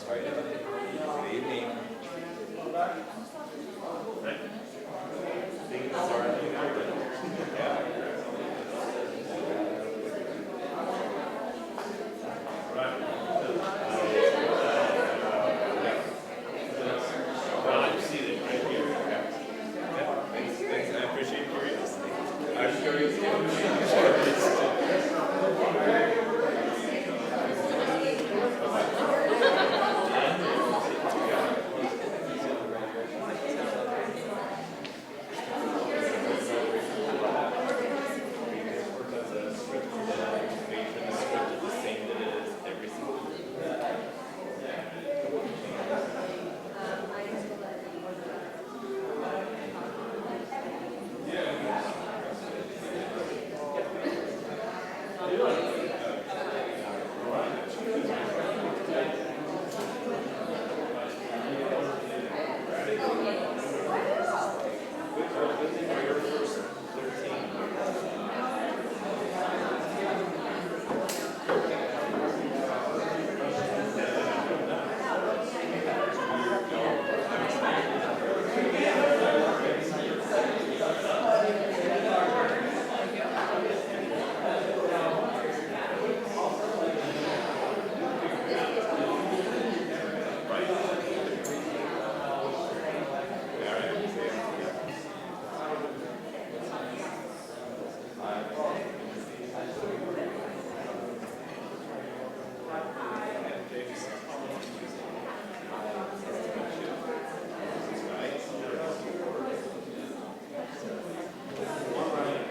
Good evening. Thanks. I appreciate curiosity. I'm curious too.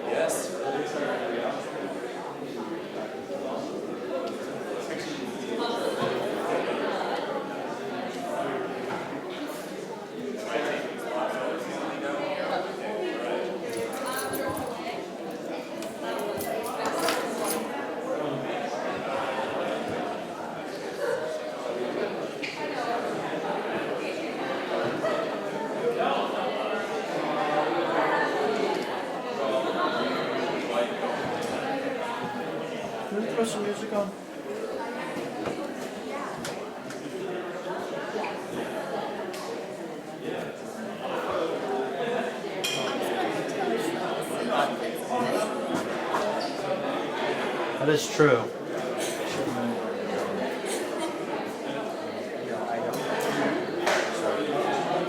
Yes. Can we throw some music on? That is true.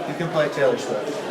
You can play Taylor Swift.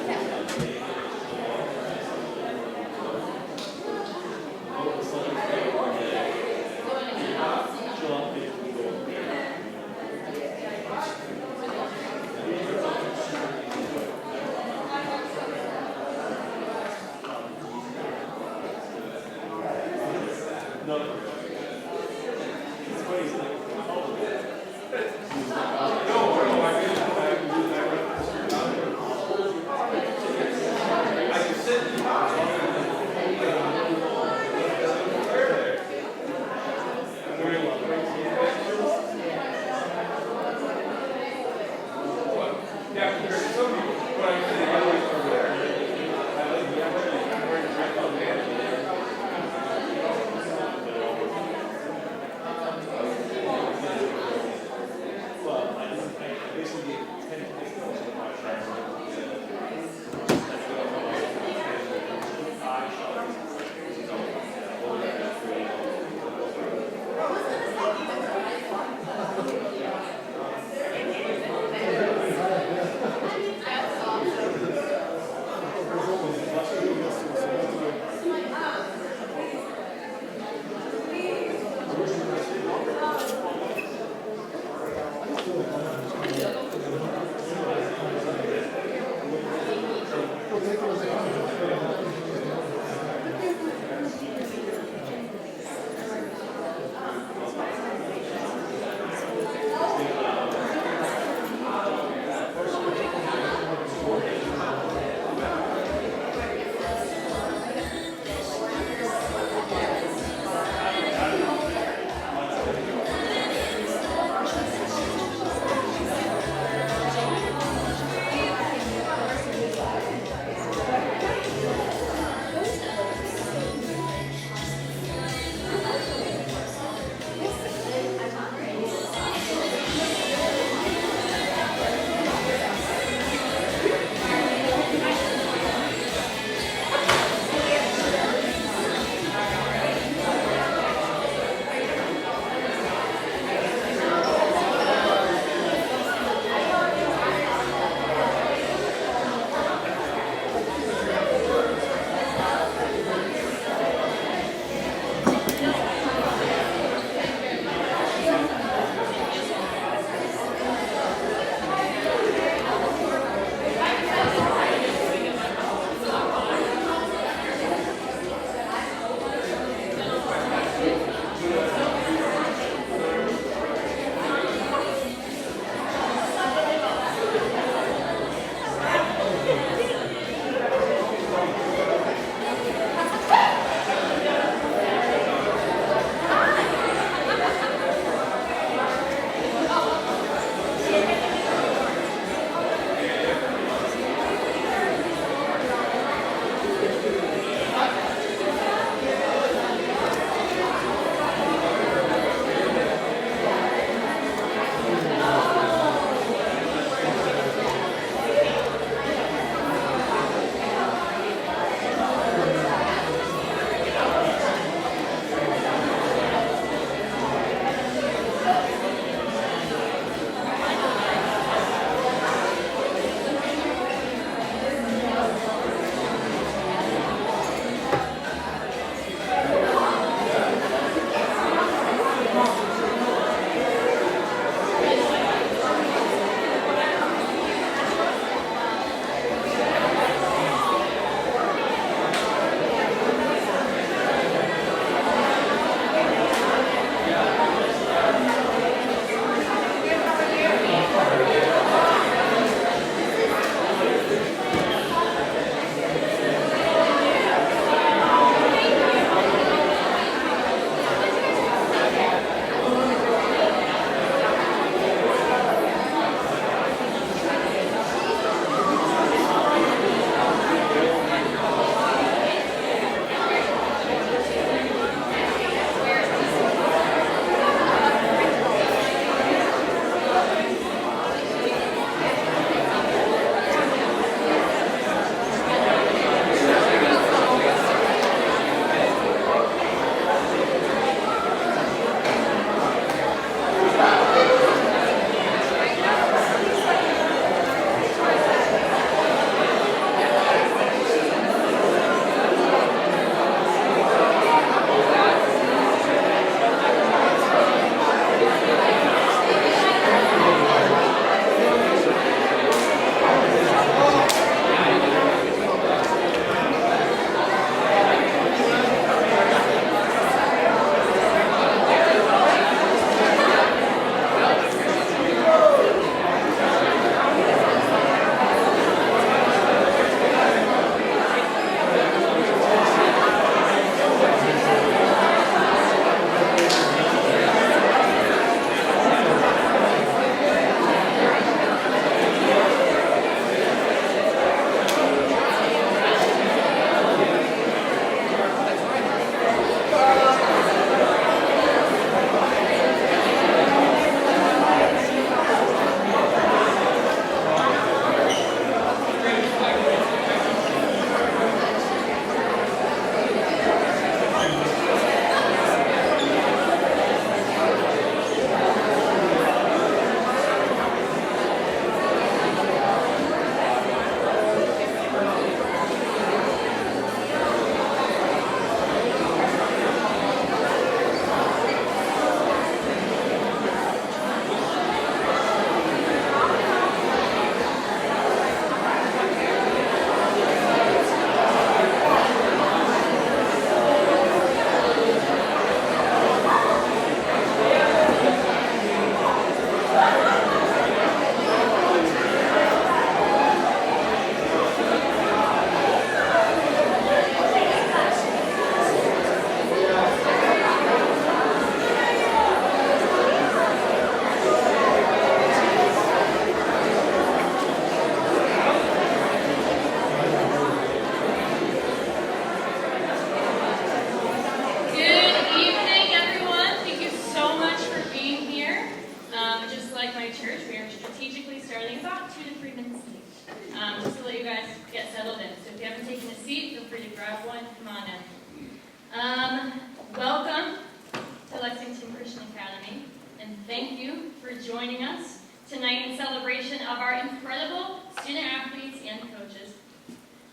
and thank you for joining us tonight in celebration of our incredible student athletes and coaches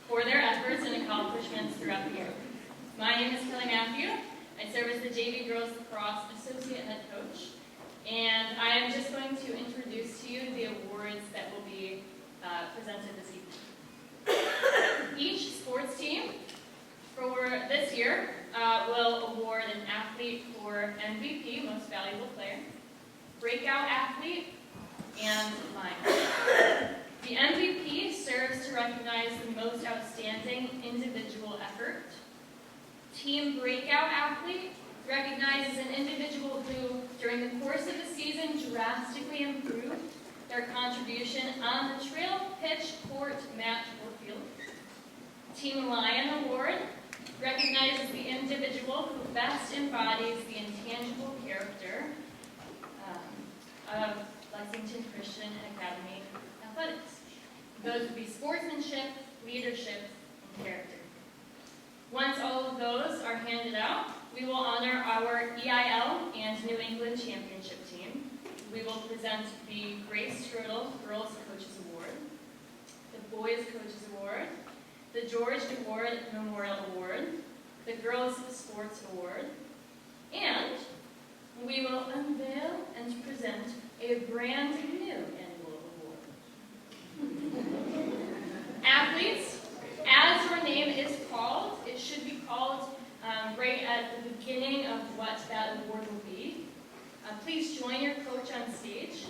for their efforts and accomplishments throughout the year. My name is Kelly Matthew. I serve as the JV Girls Lacrosse Associate Head Coach, and I am just going to introduce to you the awards that will be presented this evening. Each sports team for this year will award an athlete for MVP, Most Valuable Player, Breakout Athlete, and Lion. The MVP serves to recognize the most outstanding individual effort. Team Breakout Athlete recognizes an individual who, during the course of the season, drastically improved their contribution on the trail, pitch, court, match, or field. Team Lion Award recognizes the individual who best embodies the intangible character of Lexington Christian Academy Athletics. Those would be sportsmanship, leadership, and character. Once all of those are handed out, we will honor our EIL and New England Championship team. We will present the Grace Turtle Girls Coaches Award, the Boys Coaches Award, the George DeWard Memorial Award, the Girls Sports Award, and we will unveil and present a brand new annual award. Athletes, as your name is called, it should be called right at the beginning of what that award will be. Please join your coach on stage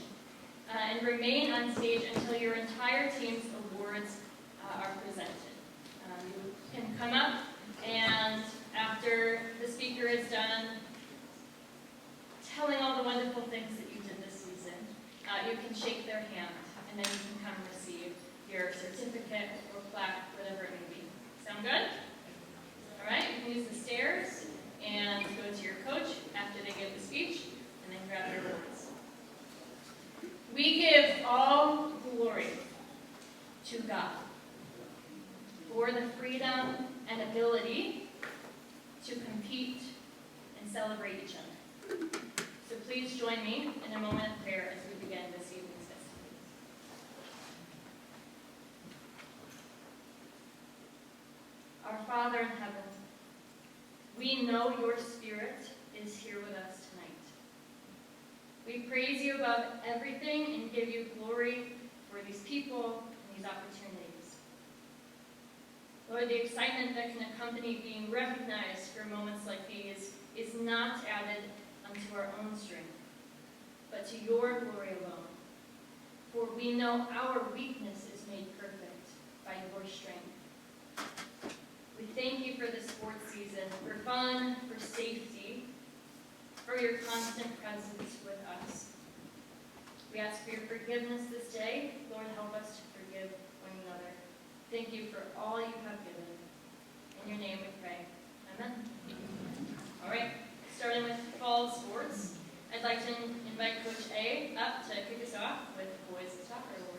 and remain on stage until your entire team's awards are presented. You can come up, and after the speaker is done telling all the wonderful things that you did this season, you can shake their hand, and then you can come receive your certificate or plaque, whatever it may be. Sound good? All right, you can use the stairs and go to your coach after they give the speech, and then grab your awards. We give all glory to God for the freedom and ability to compete and celebrate each other. So please join me in a moment of prayer as we begin this evening's festivities. Our Father in heaven, we know your Spirit is here with us tonight. We praise you above everything and give you glory for these people and these opportunities. Lord, the excitement that can accompany being recognized for moments like these is not added unto our own strength, but to your glory alone. For we know our weakness is made perfect by your strength. We thank you for this sports season, for fun, for safety, for your constant presence with us. We ask for your forgiveness this day. Lord, help us to forgive one another. Thank you for all you have given. In your name we pray. Amen. All right, starting with fall sports, I'd like to invite Coach A up to kick us off with boys soccer awards.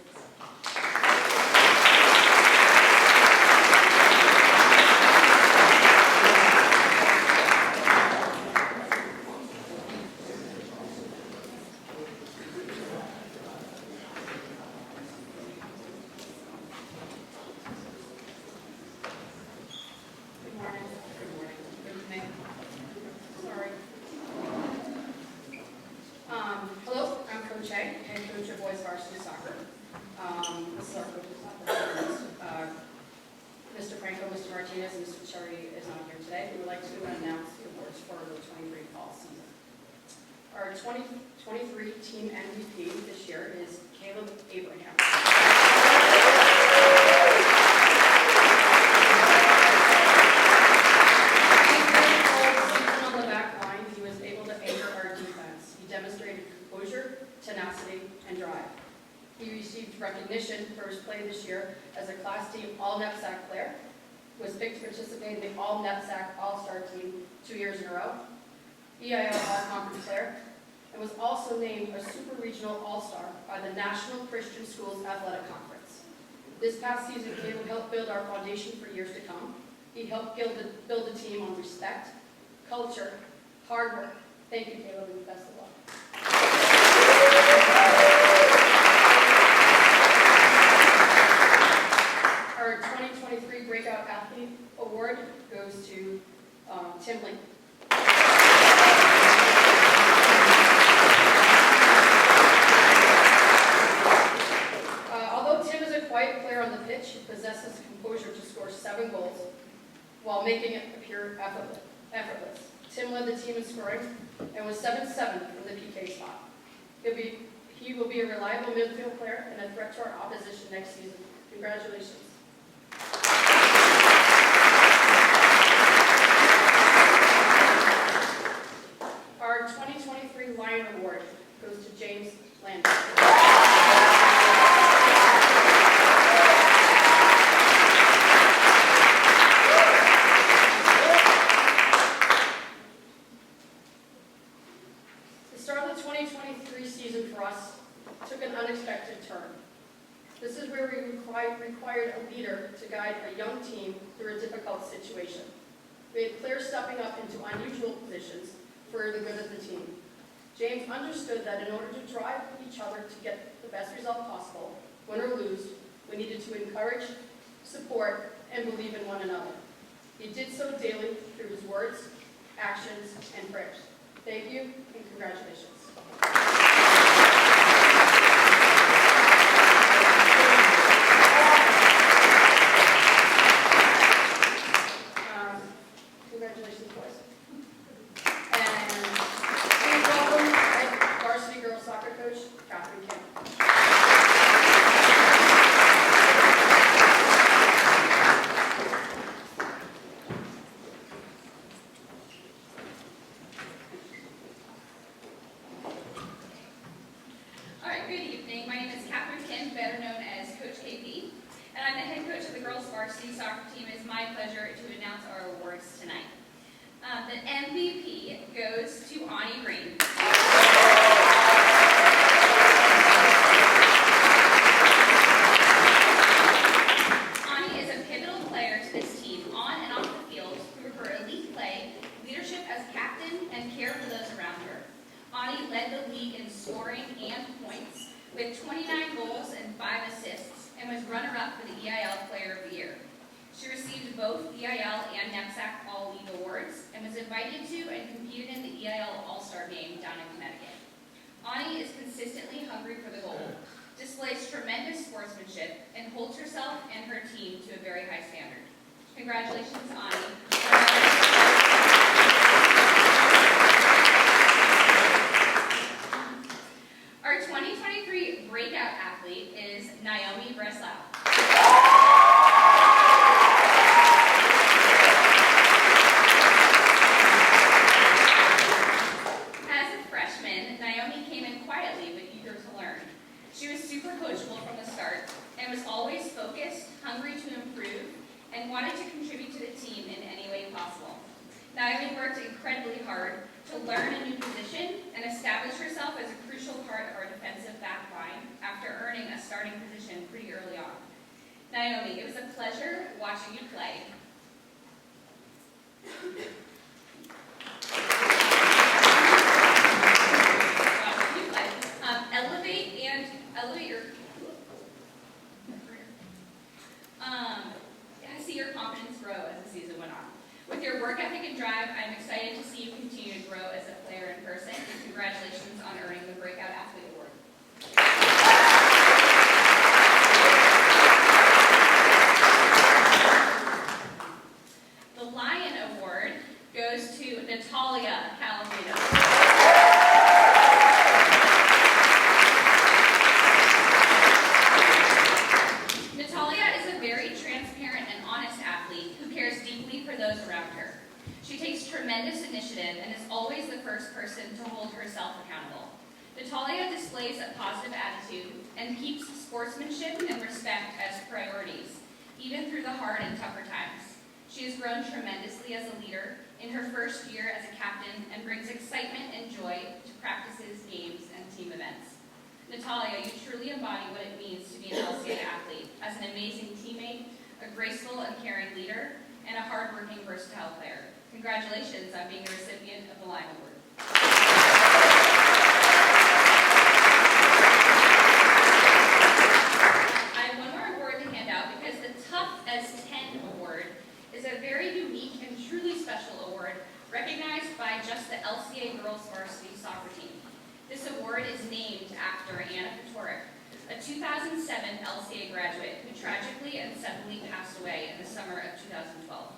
Hello, I'm Coach A, head coach of boys varsity soccer. This is our coach's performance. Mr. Franco, Mr. Martinez, and Mr. Cherry is not here today. We would like to announce the awards for the 23 fall season. Our 2023 team MVP this year is Caleb Abraham. On the back line, he was able to anchor our defense. He demonstrated composure, tenacity, and drive. He received recognition for his play this year as a Class Team All-NEPSAC player, was picked to participate in the All-NEPSAC All-Star Team 2 years in a row, EIL All-Conference player, and was also named a Super Regional All-Star by the National Christian Schools Athletic Conference. This past season, Caleb helped build our foundation for years to come. He helped build a team on respect, culture, hard work. Thank you, Caleb, and best of luck. scoring and was 7-7 from the PK spot. He will be a reliable midfield player and a threat to our opposition next season. Congratulations. Our 2023 Lion Award goes to James Landon. The start of the 2023 season for us took an unexpected turn. This is where we required a leader to guide a young team through a difficult situation. We had players stepping up into unusual positions for the good of the team. James understood that in order to drive each other to get the best result possible, win or lose, we needed to encourage, support, and believe in one another. He did so daily through his words, actions, and prayers. Thank you, and congratulations. Congratulations, boys. And please welcome head varsity girls soccer coach, Catherine Kim. All right, good evening. My name is Catherine Kim, better known as Coach KP, and I'm the head coach of the girls varsity soccer team. It is my pleasure to announce our awards tonight. The MVP goes to Ani Green. Ani is a pivotal player to this team on and off the field through her elite play, leadership as captain, and care for those around her. Ani led the league in scoring and points with 29 goals and 5 assists and was runner-up for the EIL Player of the Year. She received both EIL and NEPSAC All-League awards and was invited to and competed in the EIL All-Star Game down in Connecticut. Ani is consistently hungry for the goal, displays tremendous sportsmanship, and holds herself and her team to a very high standard. Congratulations, Ani. Our 2023 breakout athlete is Naomi Breslau. As a freshman, Naomi came in quietly but eager to learn. She was super coachable from the start and was always focused, hungry to improve, and wanted to contribute to the team in any way possible. Naomi worked incredibly hard to learn a new position and establish herself as a crucial part of our defensive back line after earning a starting position pretty early on. Naomi, it was a pleasure watching you play. Elevate your I see your confidence grow as the season went on. With your work ethic and drive, I'm excited to see you continue to grow as a player in person, and congratulations on earning the Breakout Athlete Award. The Lion Award goes to Natalia Calamino. Natalia is a very transparent and honest athlete who cares deeply for those around her. She takes tremendous initiative and is always the first person to hold herself accountable. Natalia displays a positive attitude and keeps sportsmanship and respect as priorities, even through the hard and tougher times. She has grown tremendously as a leader in her first year as a captain and brings excitement and joy to practices, games, and team events. Natalia, you truly embody what it means to be an LCA athlete as an amazing teammate, a graceful and caring leader, and a hardworking, versatile player. Congratulations on being a recipient of the Lion Award. I have one more award to hand out because the Tough as 10 Award is a very unique and truly special award recognized by just the LCA Girls Varsity Soccer Team. This award is named after Anna Fatorik, a 2007 LCA graduate who tragically and suddenly passed away in the summer of 2012.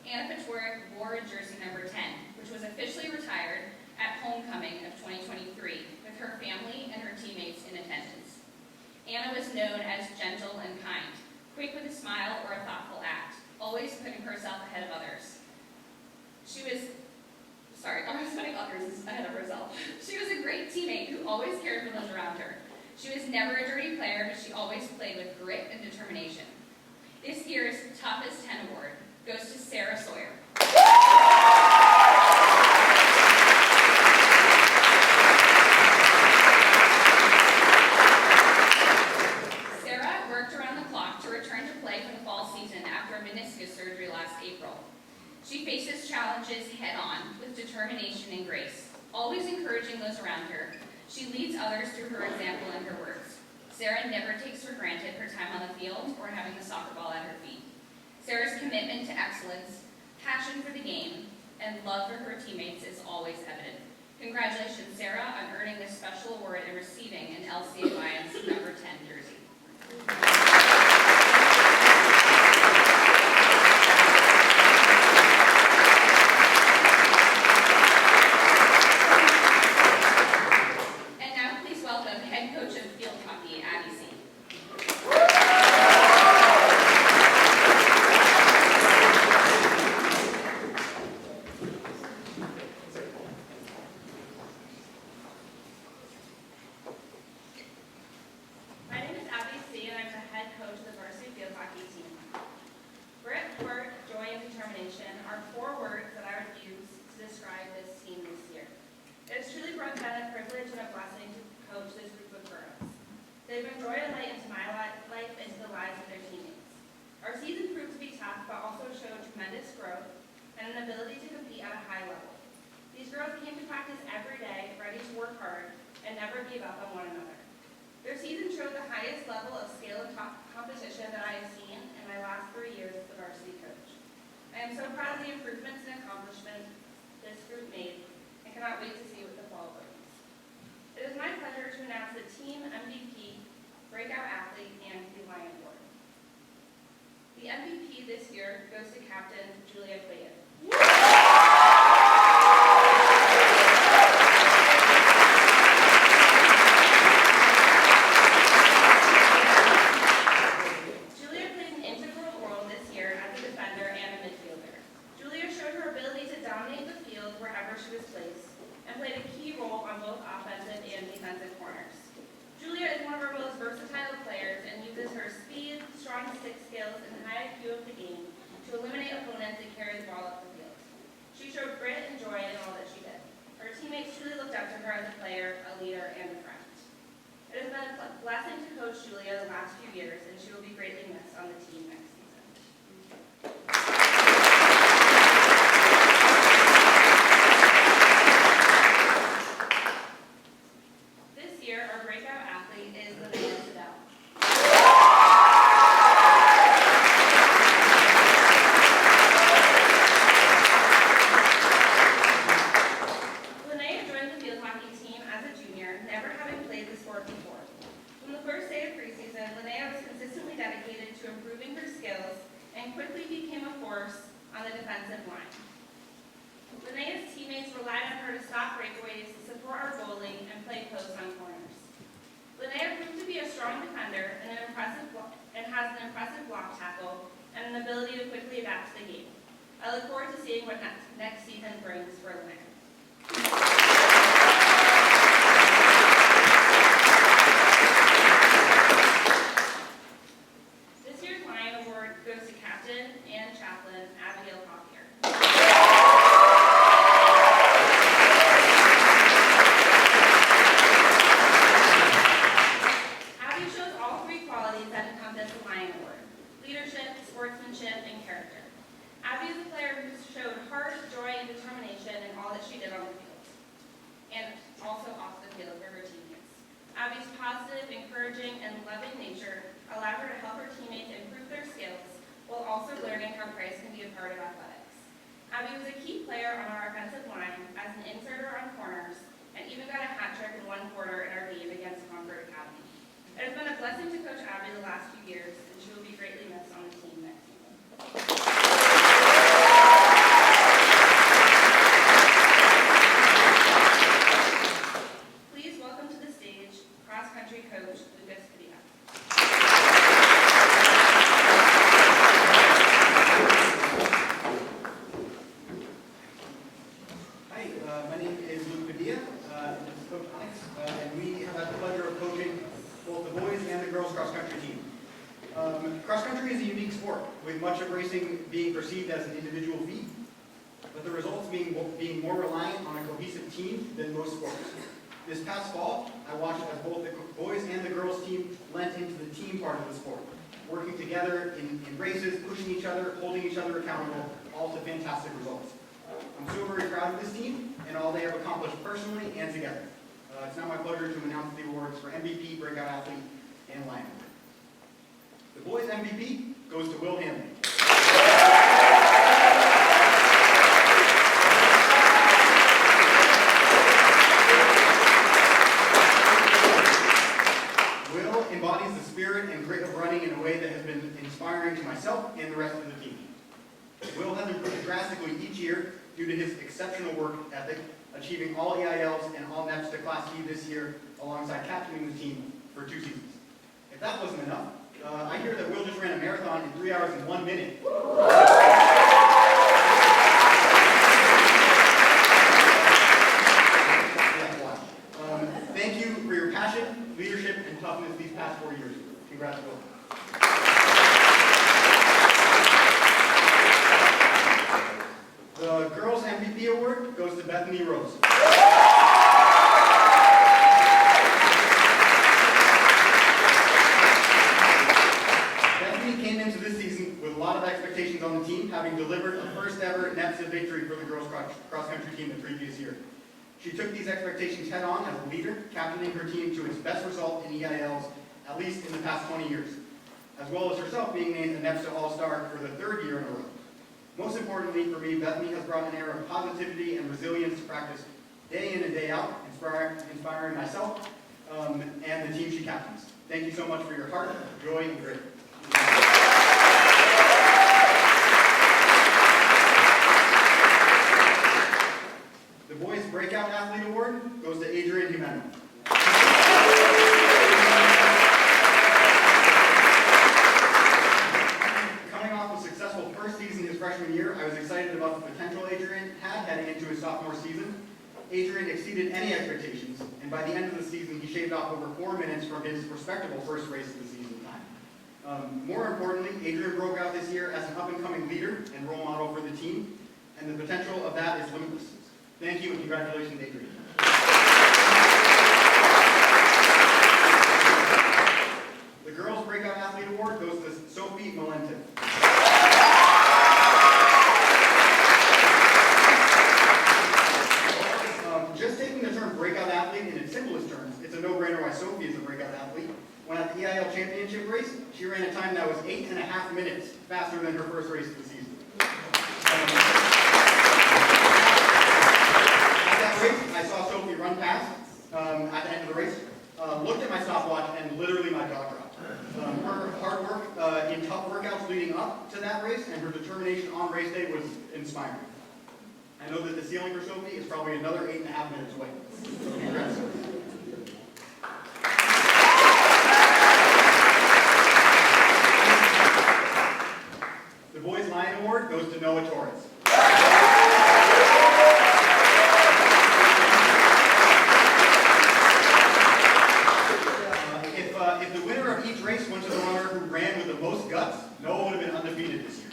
Anna Fitzwater wore jersey number 10, which was officially retired at homecoming of 2023, with her family and her teammates in attendance. Anna was known as gentle and kind, quick with a smile or a thoughtful act, always putting herself ahead of others. She was putting others ahead of herself. She was a great teammate who always cared for those around her. She was never a dirty player, but she always played with grit and determination. This year's Toughest 10 award goes to Sarah Sawyer. Sarah worked around the clock to return to play for the fall season after a meniscus surgery last April. She faces challenges head-on with determination and grace, always encouraging those around her. She leads others through her example and her words. Sarah never takes for granted her time on the field or having the soccer ball at her feet. Sarah's commitment to excellence, passion for the game, and love for her teammates is always evident. Congratulations, Sarah, on earning this special award and receiving an LCA Lions number 10 jersey. And now please welcome head coach of field hockey, Abby C. My name is Abby C. and I'm the head coach of the varsity field hockey team. Grit, work, joy, and determination are 4 words that I would use to describe this team this year. It has truly been a privilege and a blessing to coach this group of girls. They've been joy and light into my life and to the lives of their teammates. Our season proved to be tough, but also showed tremendous growth and an ability to compete at a high level. These girls came to practice every day, ready to work hard and never give up on one another. Their season showed the highest level of skill and competition that I have seen in my last 3 years as the varsity coach. I am so proud of the improvements and accomplishments this group made and cannot wait to see what the fall brings. It is my pleasure to announce the team MVP, Breakout Athlete, and the Lion Award. The MVP this year goes to Captain Julia Clayton. Julia played an integral role this year as a defender and a midfielder. Julia showed her ability to dominate the field wherever she was placed and played a key role on both offensive and defensive corners. Julia is one of our most versatile players and uses her speed, strong stick skills, and high IQ of the game to eliminate opponents and carry the ball up the field. She showed grit and joy in all that she did. Her teammates truly looked up to her as a player, a leader, and a friend. It has been a blessing to coach Julia the last few years, and she will be greatly missed on the team next season. This year, our breakout athlete is Linnea Siddell. Linnea joined the field hockey team as a junior, never having played the sport before. From the first day of preseason, Linnea was consistently dedicated to improving her skills and quickly became a force on the defensive line. Linnea's teammates relied on her to stop breakaways, support our goalie, and play close on corners. Linnea proved to be a strong defender and has an impressive block tackle and an ability to quickly adapt to the game. I look forward to seeing what next season brings for Linnea. This year's Lion Award goes to Captain and Chaplain Abigail Copier. Abby shows all 3 qualities that encompass the Lion Award: leadership, sportsmanship, and character. Abby is a player who showed heart, joy, and determination in all that she did on the field, and also off the field for her teammates. Abby's positive, encouraging, and loving nature allowed her to help her teammates improve their skills while also learning how Christ can be a part of athletics. Abby was a key player on our offensive line as an inserter on corners and even got a hat trick in 1 quarter in our game against Concord Academy. It has been a blessing to coach Abby the last few years, and she will be greatly missed on the team next season. girls cross country team. Cross country is a unique sport, with much of racing being perceived as an individual feat, but the results being more reliant on a cohesive team than most sports. This past fall, I watched as both the boys and the girls team lent into the team part of the sport, working together in races, pushing each other, holding each other accountable, all to fantastic results. I'm so very proud of this team and all they have accomplished personally and together. It's now my pleasure to announce the awards for MVP, Breakout Athlete, and Lion. The boys' MVP goes to Will Hanley. Will embodies the spirit and grit of running in a way that has been inspiring to myself and the rest of the team. Will has improved drastically each year due to his exceptional work ethic, achieving all EILs and all NEPs to Class D this year, alongside captaining the team for 2 seasons. If that wasn't enough, I hear that Will just ran a marathon in 3 hours and 1 minute. Thank you for your passion, leadership, and toughness these past 4 years. Congrats, Will. The girls' MVP award goes to Bethany Rose. Bethany came into this season with a lot of expectations on the team, having delivered a first ever NEPSA victory for the girls' cross-country team the previous year. She took these expectations head on as a leader, captaining her team to its best result in EILs, at least in the past 20 years, as well as herself being named a NEPSA All-Star for the 3rd year in a row. Most importantly for me, Bethany has brought an air of positivity and resilience to practice day in and day out, inspiring myself and the team she captains. Thank you so much for your heart, joy, and grit. The boys' Breakout Athlete Award goes to Adrian Jimeno. Coming off a successful first season his freshman year, I was excited about the potential Adrian had heading into his sophomore season. Adrian exceeded any expectations, and by the end of the season, he shaved off over 4 minutes from his respectable first race of the season time. More importantly, Adrian broke out this year as an up-and-coming leader and role model for the team, and the potential of that is limitless. Thank you and congratulations, Adrian. The girls' Breakout Athlete Award goes to Sophie Malentin. Just taking the term breakout athlete in its simplest terms, it's a no-brainer why Sophie is a breakout athlete. When at the EIL championship race, she ran a time that was 8.5 minutes faster than her first race of the season. At that race, I saw Sophie run past at the end of the race, looked at my stopwatch, and literally my jaw dropped. Her hard work in tough workouts leading up to that race and her determination on race day was inspiring. I know that the ceiling for Sophie is probably another 8.5 minutes away. Congrats, Sophie. The Boys Lion Award goes to Noah Torres. If the winner of each race went to the runner who ran with the most guts, Noah would have been undefeated this year.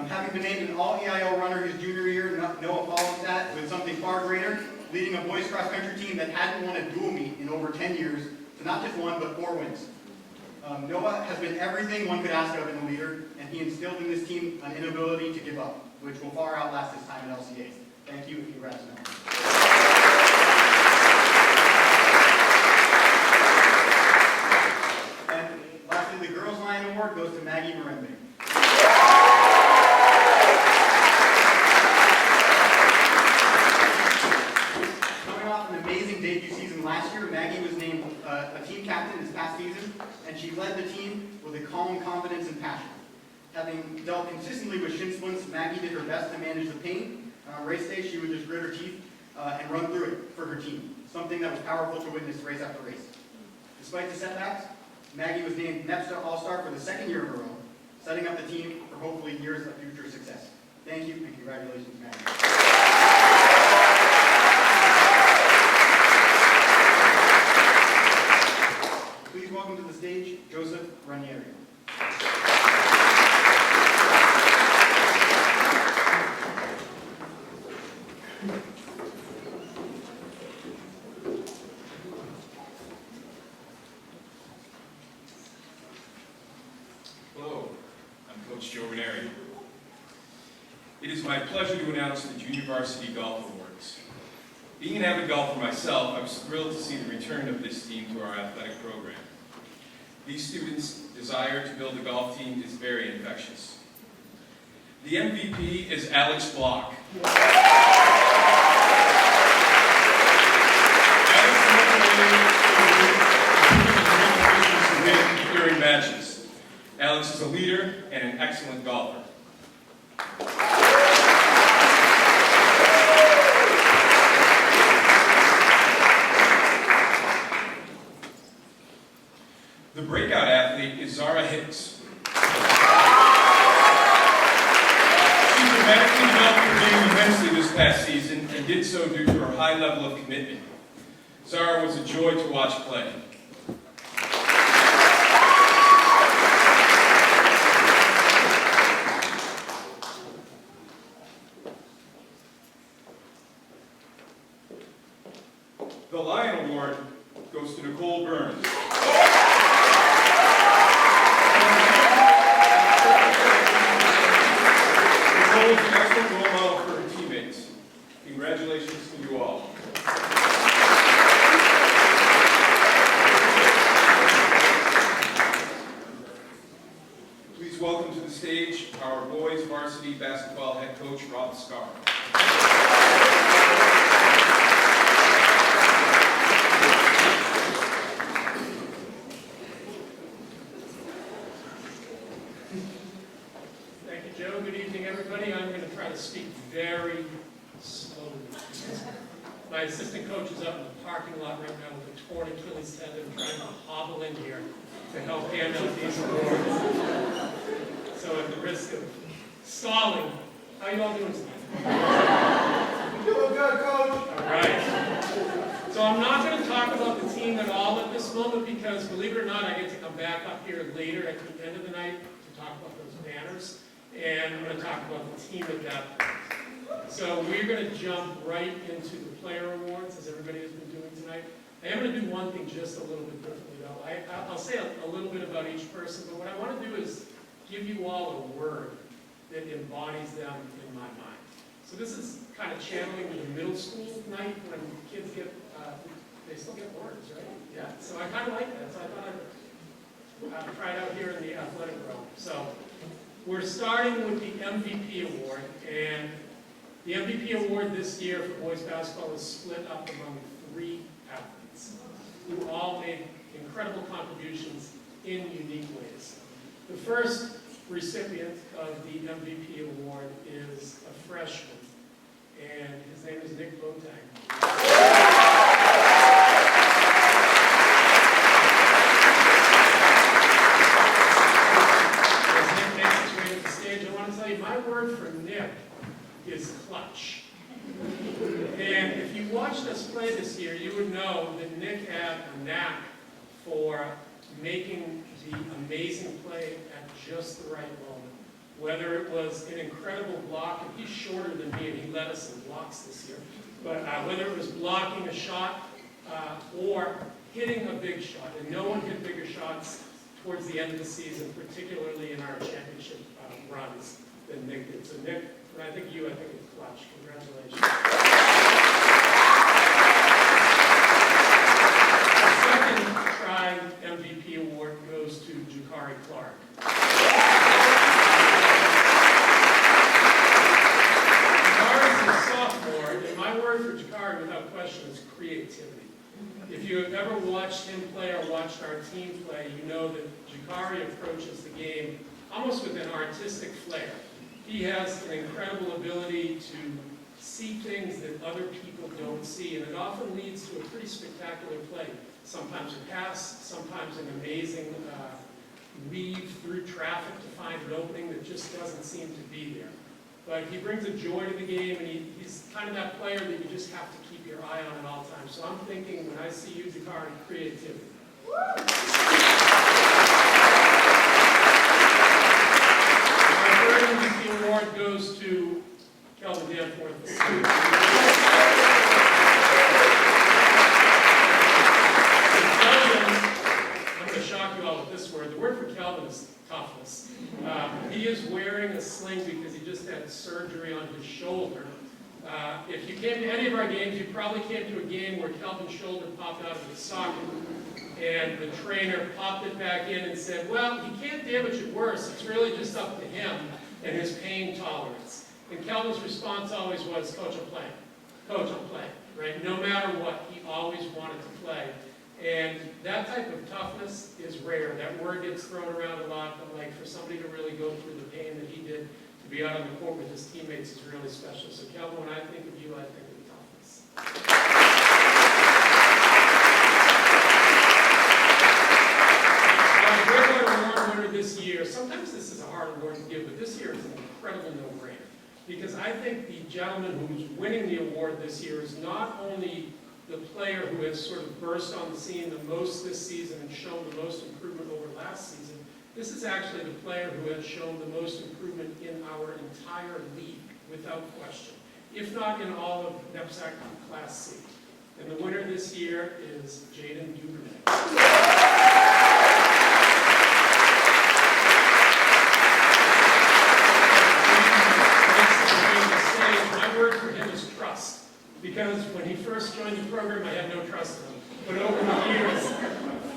Having been named an all-EIL runner his junior year, Noah followed that with something far greater, leading a boys cross-country team that hadn't won a dual meet in over 10 years to not just 1, but 4 wins. Noah has been everything one could ask of in a leader, and he instilled in this team an inability to give up, which will far outlast his time at LCA. Thank you, and congrats, Noah. And lastly, the Girls Lion Award goes to Maggie Marembe. Debut season last year, Maggie was named a team captain this past season, and she led the team with a calm confidence and passion. Having dealt consistently with shin splints, Maggie did her best to manage the pain. On race day, she would just grit her teeth and run through it for her team, something that was powerful to witness race after race. Despite the setbacks, Maggie was named NEPSA All-Star for the 2nd year in a row, setting up the team for hopefully years of future success. Thank you, and congratulations, Maggie. Please welcome to the stage is my pleasure to announce the Junior Varsity Golf Awards. Being an avid golfer myself, I was thrilled to see the return of this team to our athletic program. These students' desire to build a golf team is very infectious. The MVP is Alex Block. Alex during matches. Alex is a leader and an excellent golfer. The breakout athlete is Zara Hicks. She dramatically developed her game immensely this past season and did so due to her high level of commitment. Zara was a joy to watch play. The Lion Award goes to Nicole Burns. Nicole is an excellent role model for her teammates. Congratulations to you all. Please welcome to the stage our boys varsity basketball head coach, Rob Scar. Thank you, Joe. Good evening, everybody. I'm going to try to speak very slowly. My assistant coach is up in the parking lot right now with a torn Achilles tendon, trying to hobble in here to help hand out these awards. So at the risk of stalling, how are you all doing tonight? Doing good, Coach. All right. So I'm not going to talk about the team at all at this moment because, believe it or not, I get to come back up here later at the end of the night to talk about those banners, and I'm going to talk about the team at that point. So we're going to jump right into the player awards, as everybody has been doing tonight. I am going to do one thing just a little bit differently, though. I'll say a little bit about each person, but what I want to do is give you all a word that embodies them in my mind. So this is kind of channeling the middle school night when kids get, they still get words, right? Yeah, so I kind of like that. So I thought I'd try it out here in the athletic realm. So we're starting with the MVP award, and the MVP award this year for boys basketball is split up among 3 athletes who all made incredible contributions in unique ways. The first recipient of the MVP award is a freshman, and his name is Nick Boateng. As Nick makes his way to the stage, I want to tell you my word for Nick is clutch. And if you watched us play this year, you would know that Nick had a knack for making the amazing play at just the right moment. Whether it was an incredible block, and he's shorter than me, and he led us in blocks this year, but whether it was blocking a shot or hitting a big shot, and no one hit bigger shots towards the end of the season, particularly in our championship runs, than Nick did. So Nick, when I think of you, I think of clutch. Congratulations. The second try MVP award goes to Jakari Clark. Jakari's a sophomore, and my word for Jakari, without question, is creativity. If you have ever watched him play or watched our team play, you know that Jakari approaches the game almost with an artistic flair. He has an incredible ability to see things that other people don't see, and it often leads to a pretty spectacular play. Sometimes a pass, sometimes an amazing weave through traffic to find an opening that just doesn't seem to be there. But he brings a joy to the game, and he's kind of that player that you just have to keep your eye on at all times. So I'm thinking, when I see you, Jakari, creativity. Our third MVP award goes to Kelvin Danforth. I'm going to shock you all with this word. The word for Kelvin is toughness. He is wearing a sling because he just had surgery on his shoulder. If you came to any of our games, you probably came to a game where Kelvin's shoulder popped out of his socket, and the trainer popped it back in and said, well, he can't damage it worse. It's really just up to him and his pain tolerance. And Kelvin's response always was, Coach, I'm playing. Coach, I'm playing. Right? No matter what, he always wanted to play. And that type of toughness is rare. That word gets thrown around a lot, but like for somebody to really go through the pain that he did, to be out on the court with his teammates is really special. So Kelvin, when I think of you, I think of toughness. Breakout Award winner this year, sometimes this is a hard award to give, but this year is an incredible no-brainer. Because I think the gentleman who's winning the award this year is not only the player who has sort of burst on the scene the most this season and shown the most improvement over last season. This is actually the player who has shown the most improvement in our entire league, without question, if not in all of NEPSAC Class C. And the winner this year is Jaden Duvernay. My word for him is trust. Because when he first joined the program, I had no trust in him. But over the years,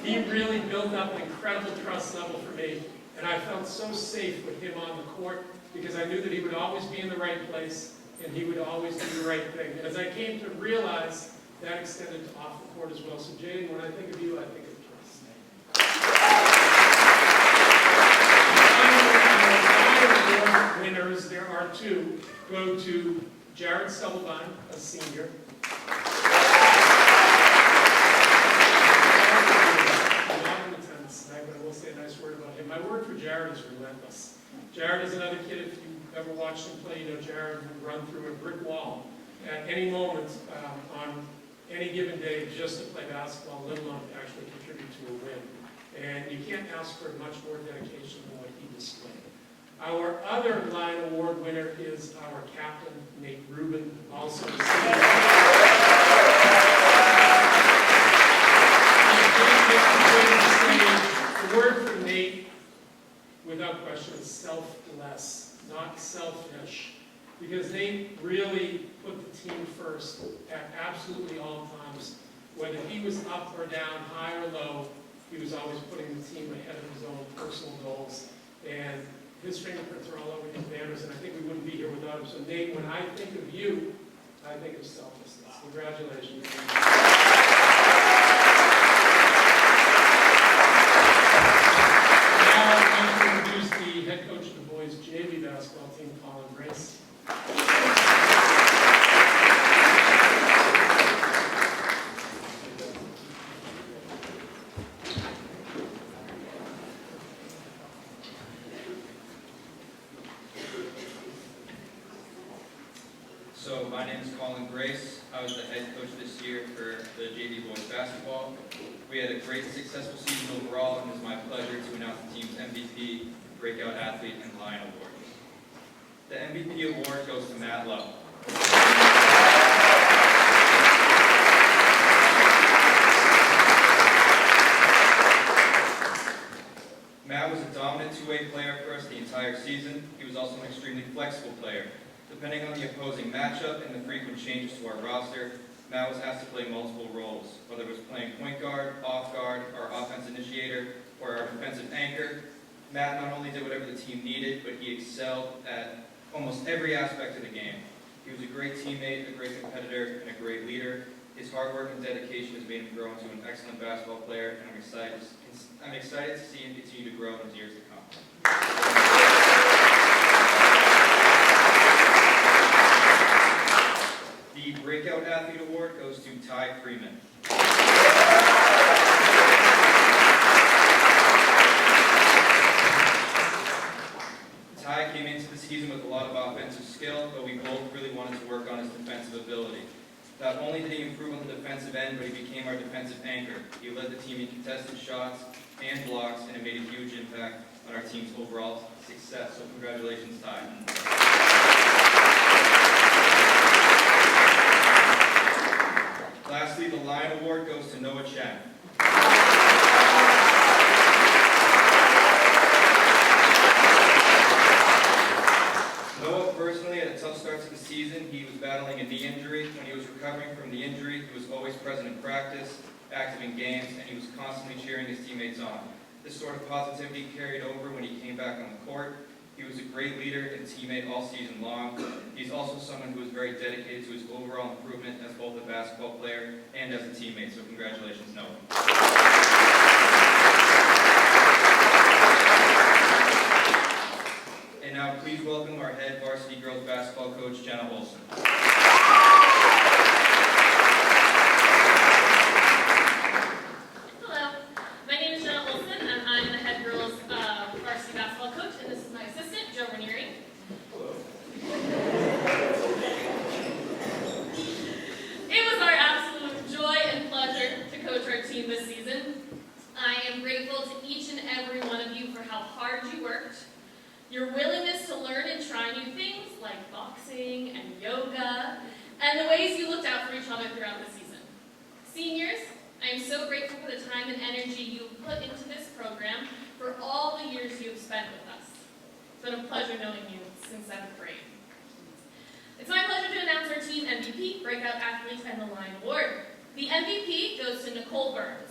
he really built up an incredible trust level for me. And I felt so safe with him on the court because I knew that he would always be in the right place and he would always do the right thing. And as I came to realize, that extended to off the court as well. So Jaden, when I think of you, I think of trust. Our award winners, there are two, go to Jared Sullivan, a senior. Not in attendance tonight, but I will say a nice word about him. My word for Jared is relentless. Jared is another kid, if you've ever watched him play, you know Jared would run through a brick wall at any moment on any given day just to play basketball, let alone to actually contribute to a win. And you can't ask for much more dedication than what he displayed. Our other line award winner is our captain, Nate Rubin, also a senior. The word for Nate, without question, is selfless, not selfish. Because Nate really put the team first at absolutely all times. Whether he was up or down, high or low, he was always putting the team ahead of his own personal goals. And his fingerprints are all over these banners, and I think we wouldn't be here without him. So Nate, when I think of you, I think of selflessness. Congratulations. Now I'd like to introduce the head coach of the boys JV basketball team, Colin Grace. So my name is Colin Grace. I was the head coach this year for the JV boys basketball. We had a great, successful season overall, and it was my pleasure to announce the team's MVP, Breakout Athlete, and Lion Award. The MVP award goes to Matt Lowe. Matt was a dominant two-way player for us the entire season. He was also an extremely flexible player. Depending on the opposing matchup and the frequent changes to our roster, Matt was asked to play multiple roles, whether it was playing point guard, off guard, our offense initiator, or our defensive anchor. Matt not only did whatever the team needed, but he excelled at almost every aspect of the game. He was a great teammate, a great competitor, and a great leader. His hard work and dedication has made him grow into an excellent basketball player, and I'm excited to see him continue to grow in his years to come. The Breakout Athlete Award goes to Ty Freeman. Ty came into the season with a lot of offensive skill, but we both really wanted to work on his defensive ability. Not only did he improve on the defensive end, but he became our defensive anchor. He led the team in contested shots and blocks, and it made a huge impact on our team's overall success. So congratulations, Ty. Lastly, the Lion Award goes to Noah Chen. recovering from the injury, he was always present in practice, active in games, and he was constantly cheering his teammates on. This sort of positivity carried over when he came back on the court. He was a great leader and teammate all season long. He's also someone who is very dedicated to his overall improvement as both a basketball player and as a teammate, so congratulations, Noah. And now please welcome our head varsity girls basketball coach, Jenna Olson. Hello, my name is Jenna Olson, and I'm the head girls varsity basketball coach, and this is my assistant, Joe Ranieri. Hello. It was our absolute joy and pleasure to coach our team this season. I am grateful to each and every one of you for how hard you worked, your willingness to learn and try new things like boxing and yoga, and the ways you looked out for each other throughout the season. Seniors, I am so grateful for the time and energy you have put into this program for all the years you have spent with us. It's been a pleasure knowing you since 7th grade. It's my pleasure to announce our team MVP, Breakout Athlete, and the Lion Award. The MVP goes to Nicole Burns.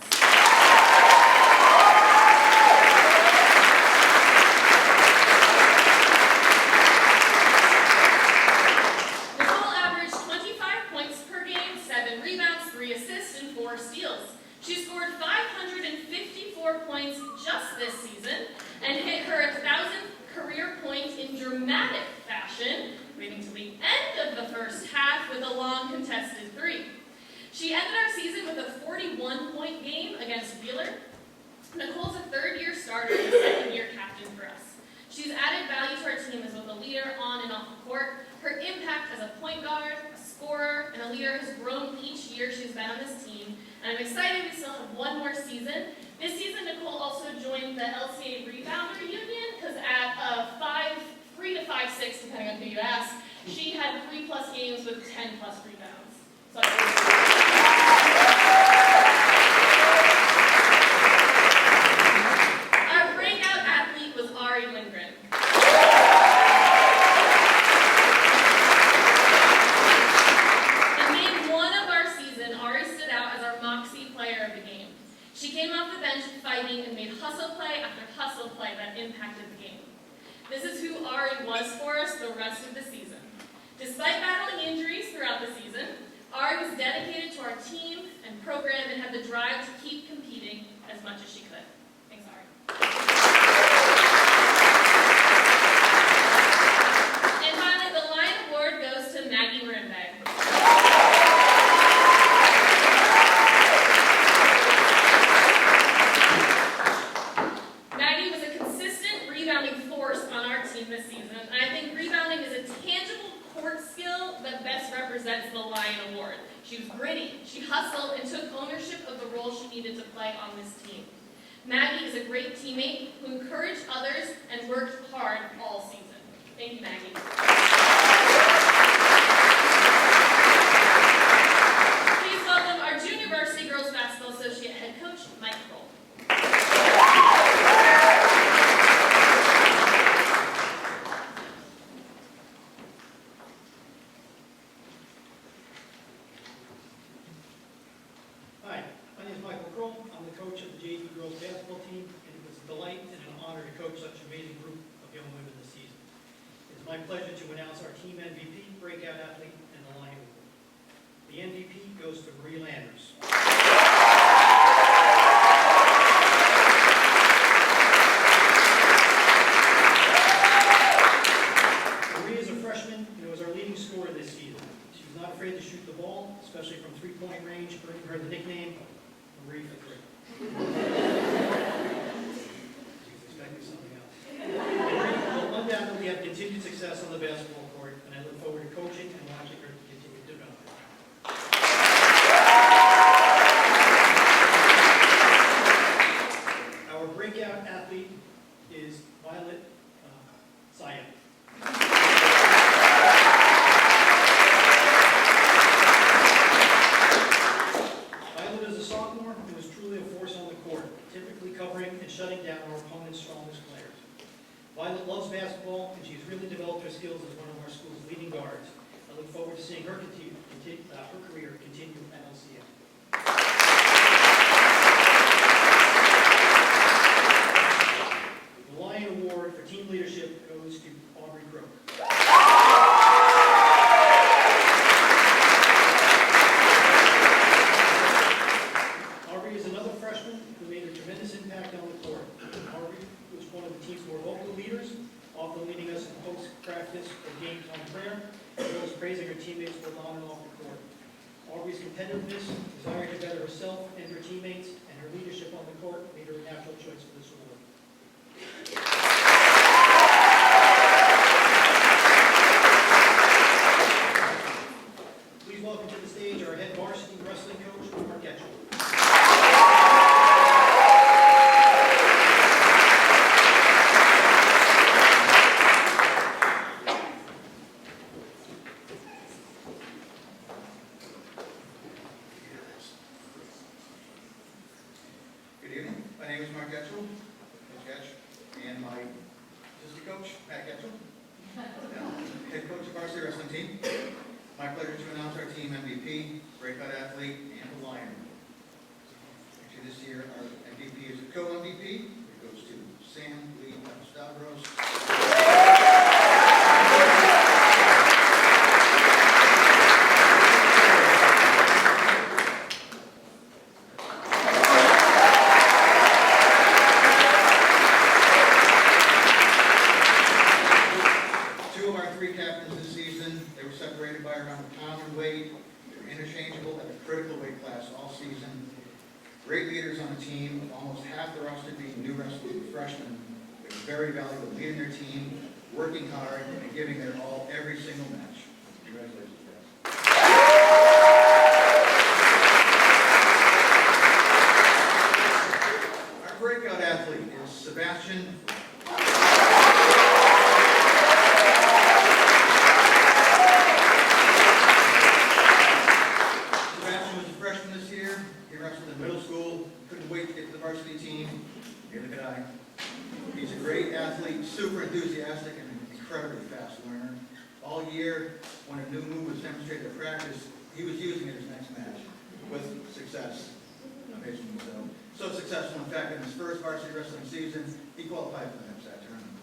Nicole averaged 25 points per game, 7 rebounds, 3 assists, and 4 steals. She scored 554 points just this season and hit her 1,000th career point in dramatic fashion, leading to the end of the first half with a long contested 3. She ended our season with a 41-point game against Wheeler. Nicole's a third-year starter and a second-year captain for us. She's added value to our team as both a leader on and off the court. Her impact as a point guard, a scorer, and a leader has grown each year she's been on this team, and I'm excited we still have one more season. This season, Nicole also joined the LCA Rebounder Union, because at 3 to 5'6", depending on who you ask, she had 3+ games with 10+ rebounds. So our breakout athlete was Ari Lindgren. In game 1 of our season, Ari stood out as our Moxie player of the game. She came off the bench fighting and made hustle play after hustle play that impacted the game. This is who Ari was for us the rest of the season. Despite battling injuries throughout the season, Ari was dedicated to our team and program and had the drive to keep competing as much as she could. Thanks, Ari. And finally, the Lion Award goes to Maggie Rimbe. Maggie was a consistent rebounding force on our team this season, and I think rebounding is a tangible court skill that best represents the Lion Award. She was gritty, she hustled, and took ownership of the role she needed to play on this team. Maggie is a great teammate who encouraged others and worked hard all season. Thank you, Maggie. Please welcome our Junior Varsity Girls Basketball Associate Head Coach, Mike Kroll. Hi, my name is Michael Kroll. I'm the coach of the JV girls basketball team, and it was a delight and an honor to coach such an amazing group of young women this season. It is my pleasure to announce our team MVP, breakout athlete, and the Lion Award. The MVP goes to Marie Landers. Marie is a freshman and was our leading scorer this season. She was not afraid to shoot the ball, especially from three-point range, earning her the nickname Marie for three. She was expecting something else. Marie will undoubtedly have continued success on the basketball court, and I look forward to coaching and watching her continue to develop. Our breakout athlete is Violet Sayed. Violet is a sophomore who is truly a force on the court, typically covering and shutting down our opponent's strongest players. Violet loves basketball, and she's really developed her skills as one of our school's leading guards. I look forward to seeing her continue her career continue at LCA. The Lion Award for Team Leadership goes to Aubrey Crook. Aubrey is another freshman who made a tremendous impact on the court. Aubrey was one of the team's more vocal leaders, often leading us in post-practice or game time prayer, as well as praising her teammates both on and off the court. Aubrey's competitiveness, desire to better herself and her teammates, and her leadership on the court made her a natural choice for this award. Please welcome to the stage our head varsity wrestling coach, Mark Etchell. Good evening. My name is Mark Getchell, Coach Getch, and my assistant coach, Pat Getchell, head coach of our varsity wrestling team. My pleasure to announce our team MVP, breakout athlete, and the Lion. Actually, this year our MVP is a co-MVP. It goes to Sam Lee Stavros. Two of our three captains this season, they were separated by around a pound in weight. They were interchangeable at a critical weight class all season. Great leaders on the team, with almost half the roster being new wrestlers and freshmen. They're very valuable, leading their team, working hard, and giving their all every single match. Congratulations, guys. Our breakout athlete is Sebastian. Sebastian was a freshman this year. He wrestled in middle school. Couldn't wait to get to the varsity team. Neither could I. He's a great athlete, super enthusiastic, and an incredibly fast learner. All year, when a new move was demonstrated at practice, he was using it his next match with success. Amazingly so. So successful, in fact, in his first varsity wrestling season, he qualified for the NEPSAC tournament.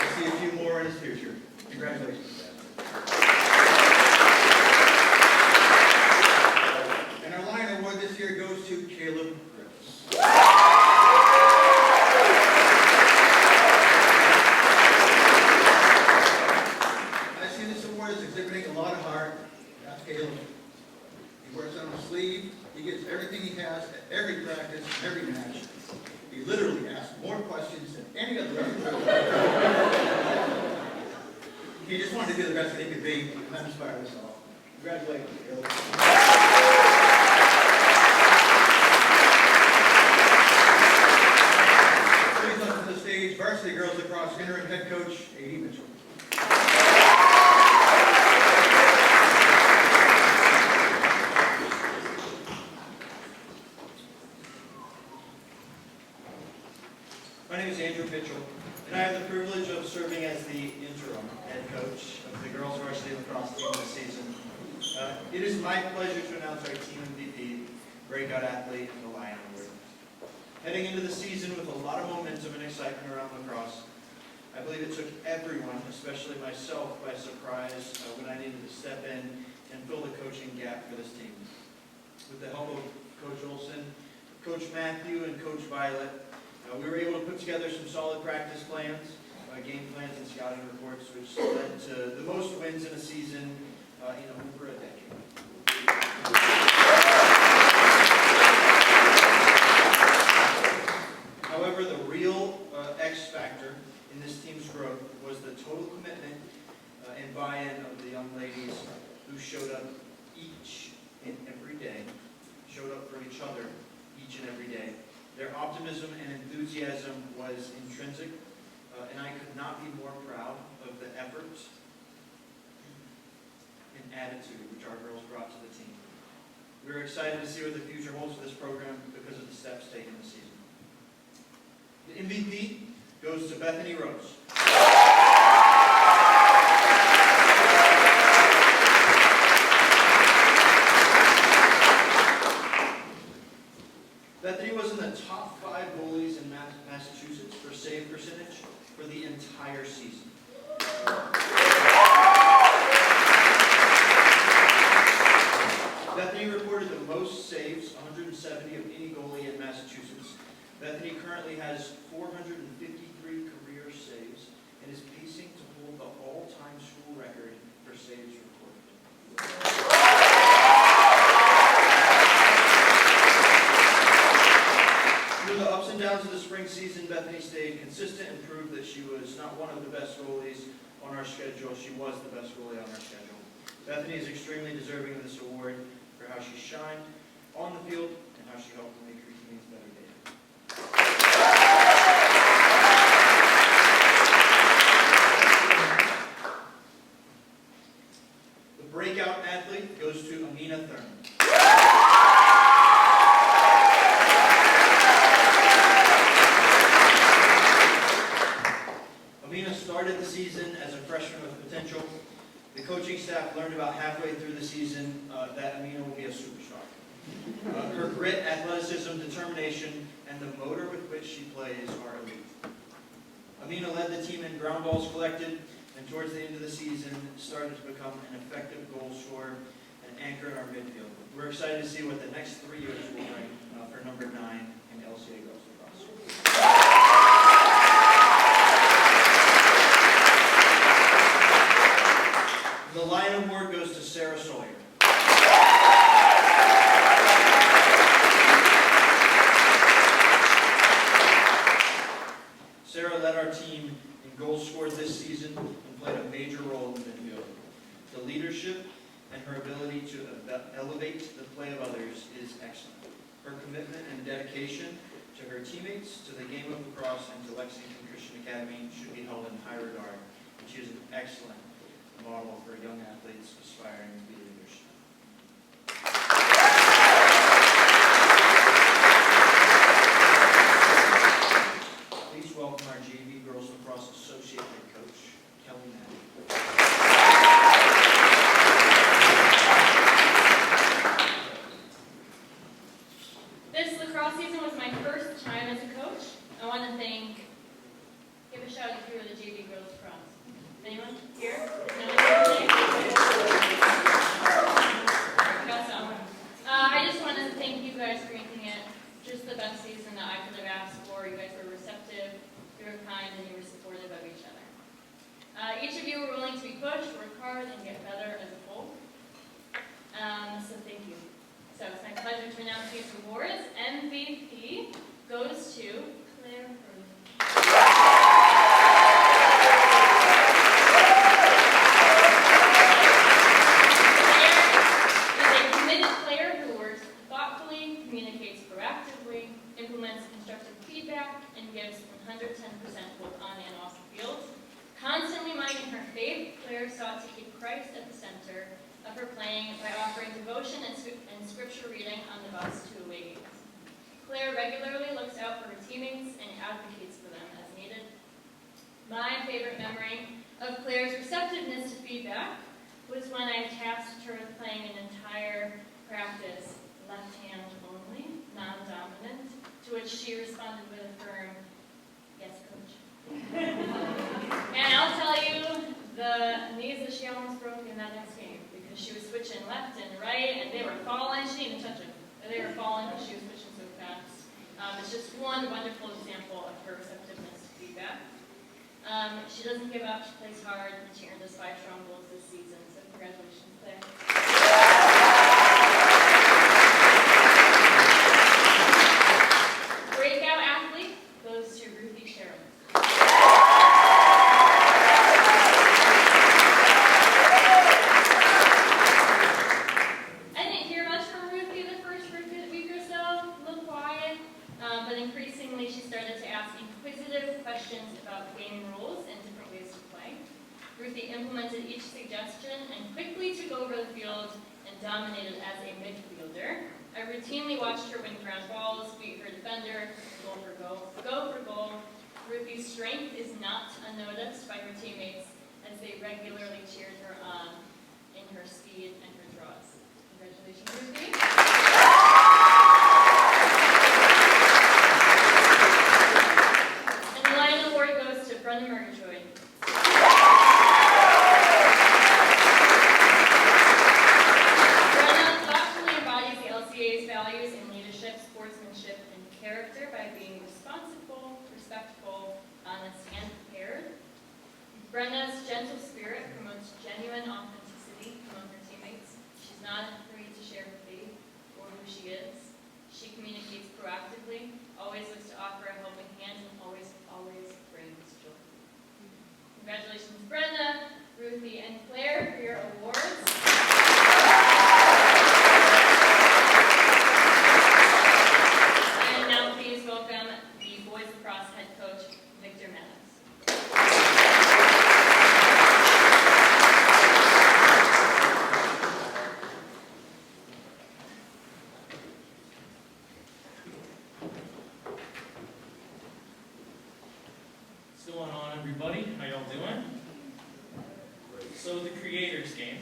I see a few more in his future. Congratulations, Sebastian. And our Lion Award this year goes to Caleb Griffiths. I see this award as exhibiting a lot of heart. That's Caleb. He wears it on his sleeve. He gives everything he has at every practice, every match. He literally asks more questions than any other wrestler. He just wanted to be the best that he could be, and that inspired us all. Congratulations, Caleb. Please welcome to the stage varsity girls lacrosse interim head coach, A.D. Mitchell. My name is Andrew Mitchell, and I have the privilege of serving as the interim head coach of the girls varsity lacrosse team this season. It is my pleasure to announce our team MVP, breakout athlete, and the Lion Award. Heading into the season with a lot of momentum and excitement around lacrosse, I believe it took everyone, especially myself, by surprise when I needed to step in and fill the coaching gap for this team. With the help of Coach Olson, Coach Matthew, and Coach Violet, we were able to put together some solid practice plans, game plans, and scouting reports, which led to the most wins in a season in over a decade. However, the real X factor in this team's growth was the total commitment and buy-in of the young ladies who showed up each and every day, showed up for each other each and every day. Their optimism and enthusiasm was intrinsic, and I could not be more proud of the effort and attitude which our girls brought to the team. We're excited to see what the future holds for this program because of the steps taken this season. The MVP goes to Bethany Rose. Bethany was in the top 5 goalies in Massachusetts for save percentage for the entire season. Bethany recorded the most saves, 170 of any goalie in Massachusetts. Bethany currently has 453 career saves and is pacing to hold the all-time school record for saves recorded. Through the ups and downs of the spring season, Bethany stayed consistent and proved that she was not one of the best goalies on our schedule. She was the best goalie on our schedule. Bethany is extremely deserving of this award for how she shined on the field and how she helped make her teammates better daily. The breakout athlete goes to Amina Thurman. Amina started the season as a freshman with potential. The coaching staff learned about halfway through the season that Amina will be a superstar. Her grit, athleticism, determination, and the motor with which she plays are elite. Amina led the team in ground balls collected, and towards the end of the season started to become an effective goal scorer and anchor in our midfield. We're excited to see what the next 3 years will bring for number 9 in LCA Girls Lacrosse. The Lion Award goes to Sarah Sawyer. Sarah led our team in goals scored this season and played a major role in the midfield. The leadership and her ability to elevate the play of others is excellent. Her commitment and dedication to her teammates, to the game of lacrosse, and to Lexington Christian Academy should be held in high regard. And she is an excellent model for young athletes aspiring to be leaders. Please welcome our JV Girls Lacrosse Associate Head Coach, Kelly Madden. This lacrosse season was my first time as a coach. I want to give a shout out to the JV Girls Lacrosse. Anyone here? No one? Awesome. I just want to thank you guys for making it just the best season that I could have asked for. You guys were receptive, you were kind, and you were supportive of each other. Each of you were willing to be pushed, work hard, and get better as a whole. So thank you. So it's my pleasure to announce these awards. MVP goes to Claire Hurley. Implements constructive feedback, and gives 110% both on and off the field. Constantly minding her faith, Claire sought to keep Christ at the center of her playing by offering devotion and scripture reading on the bus to away games. Claire regularly looks out for her teammates and advocates for them as needed. My favorite memory of Claire's receptiveness to feedback was when I tasked her with playing an entire practice left hand only, non-dominant, to which she responded with a firm, "Yes, coach." And I'll tell you, the knees that she almost broke in that next game, because she was switching left and right, and they were falling. She didn't even touch it. They were falling because she was switching so fast. It's just one wonderful example of her receptiveness to feedback. She doesn't give up. She plays hard, and she earned us 5 strong goals this season. So congratulations, Claire. Breakout athlete goes to Ruthie Sherrill. I didn't hear much from Ruthie the first week or so, a little quiet, but increasingly she started to ask inquisitive questions about game rules and different ways to play. Ruthie implemented each suggestion and quickly took over the field and dominated as a midfielder. I routinely watched her win ground balls, beat her defender, go for goal, Ruthie's strength is not unnoticed by her teammates as they regularly cheered her on in her speed and her draws. Congratulations, Ruthie. And the Lion Award goes to Brenda Murgatroyd. Brenda thoughtfully embodies the LCA's values in leadership, sportsmanship, and character by being responsible, respectful, honest, and prepared. Brenda's gentle spirit promotes genuine authenticity among her teammates. She's not afraid to share her faith or who she is. She communicates proactively, always looks to offer a helping hand, and always brings joy. Congratulations, Brenda, Ruthie, and Claire for your awards. And now please welcome the boys lacrosse head coach, Victor Meadows. What's going on, everybody? How y'all doing? So the Creators game.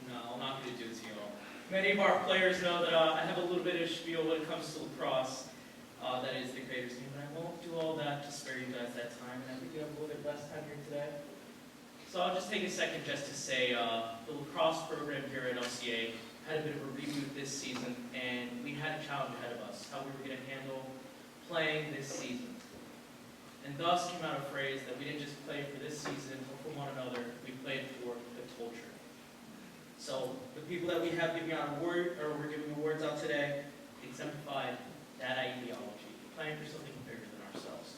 No, I'm not going to do it to y'all. Many of our players know that I have a little bit of spiel when it comes to lacrosse. That is the Creators game, but I won't do all that to spare you guys that time, and I think we have a little bit less time here today. So I'll just take a second just to say the lacrosse program here at LCA had a bit of a reboot this season, and we had a challenge ahead of us, how we were going to handle playing this season. And thus came out a phrase that we didn't just play for this season or for one another, we played for the culture. So the people that we have giving out we're giving awards out today exemplified that ideology, playing for something bigger than ourselves.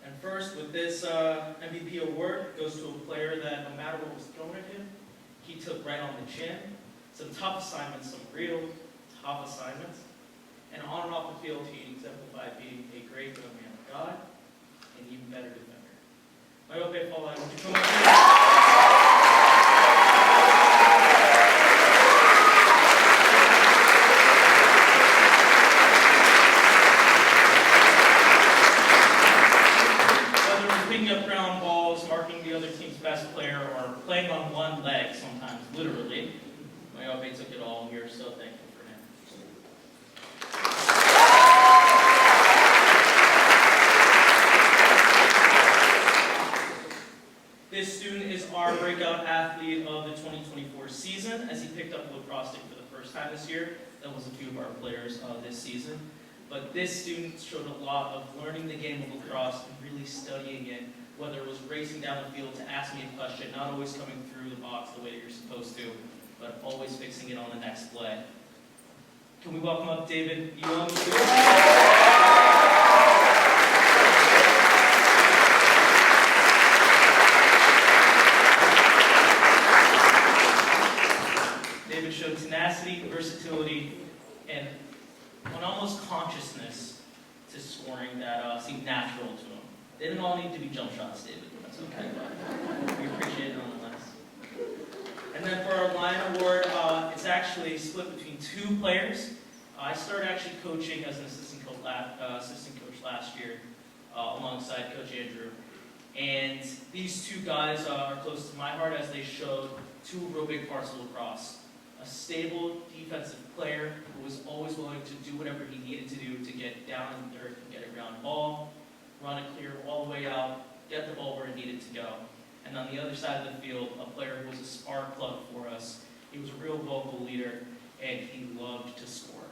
And first, with this MVP award, goes to a player that no matter what was thrown at him, he took right on the chin. Some tough assignments, some real tough assignments. And on and off the field, he exemplified being a great young man of God, and even better defender. My OPA Fall Line, would you come up here? Whether it's picking up ground balls, marking the other team's best player, or playing on one leg sometimes, literally, my OPA took it all, and we are so thankful for him. This student is our breakout athlete of the 2024 season, as he picked up the lacrosse stick for the first time this year. That was a few of our players this season. But this student showed a lot of learning the game of lacrosse and really studying it, whether it was racing down the field to ask me a question, not always coming through the box the way that you're supposed to, but always fixing it on the next play. Can we welcome up David Elam? David showed tenacity, versatility, and an almost consciousness to scoring that seemed natural to him. They didn't all need to be jump shots, David. That's okay, but we appreciate it nonetheless. And then for our Lion Award, it's actually split between two players. I started actually coaching as an assistant coach last year alongside Coach Andrew. And these two guys are close to my heart as they showed two real big parts of lacrosse. A stable defensive player who was always willing to do whatever he needed to do to get down in the dirt and get a ground ball, run it clear all the way out, get the ball where it needed to go. And on the other side of the field, a player who was a spark plug for us. He was a real vocal leader, and he loved to score.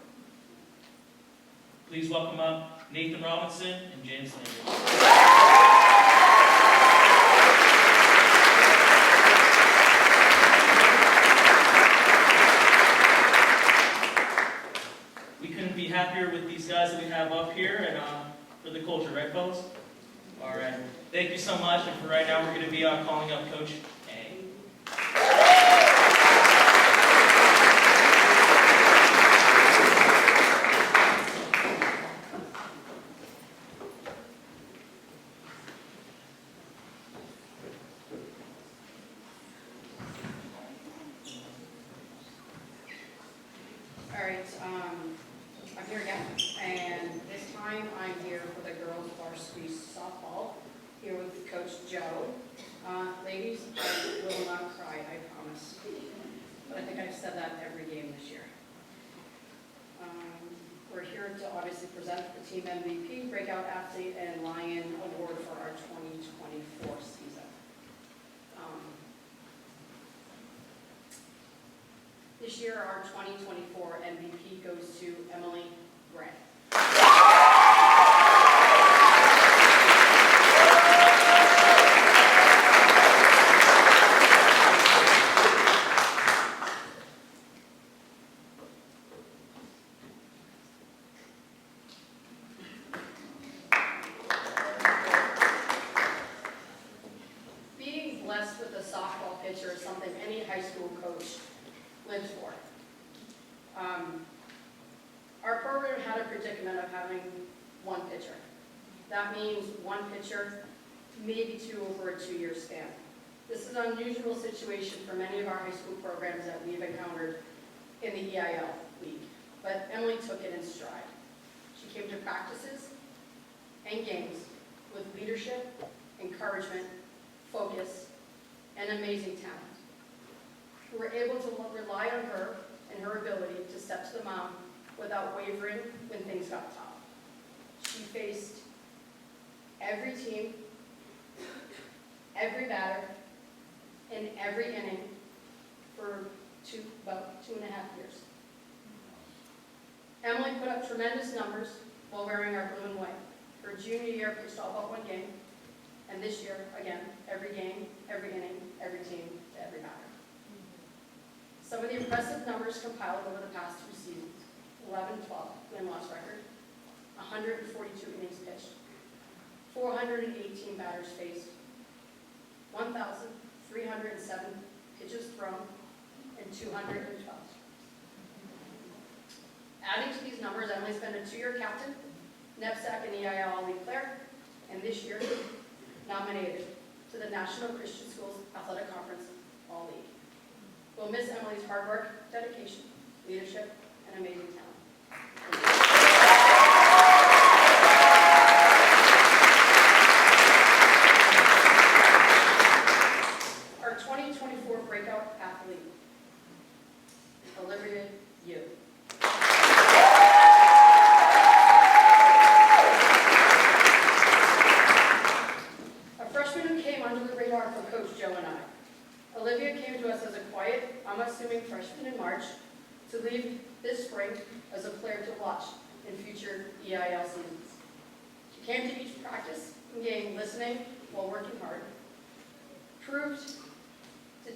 Please welcome up Nathan Robinson and James Landry. Be happier with these guys that we have up here and for the culture, right, fellas? All right. Thank you so much. And for right now, we're going to be calling up Coach A. All right, I'm here again, and this time I'm here for the varsity softball, here with Coach Joe. Ladies, I will not cry, I promise. But I think I've said that every game this year. We're here to obviously present the team MVP, breakout athlete, and Lion Award for our 2024 season. This year, our 2024 MVP goes to Emily Gray. Being blessed with a softball pitcher is something any high school coach lives for. Our program had a predicament of having one pitcher. That means one pitcher, maybe two over a 2-year span. This is an unusual situation for many of our high school programs that we've encountered in the EIL league, but Emily took it in stride. She came to practices and games with leadership, encouragement, focus, and amazing talent. We were able to rely on her and her ability to step to the mound without wavering when things got tough. She faced every team, every batter, in every inning for about 2.5 years. Emily put up tremendous numbers while wearing our blue and white. Her junior year pitched all but one game, and this year, again, every game, every inning, every team, every batter. Some of the impressive numbers compiled over the past 2 seasons: 11-12 win-loss record, 142 innings pitched, 418 batters faced, 1,307 pitches thrown, and 212. Adding to these numbers, Emily's been a 2-year captain, NEPSAC and EIL All-League player, and this year nominated to the National Christian Schools Athletic Conference All-League. We'll miss Emily's hard work, dedication, leadership, and amazing talent. Our 2024 breakout athlete, Olivia Yu. A freshman who came under the radar for Coach Joe and I. Olivia came to us as a quiet, unassuming freshman in March to leave this spring as a player to watch in future EIL seasons. She came to each practice and game listening while working hard, proved to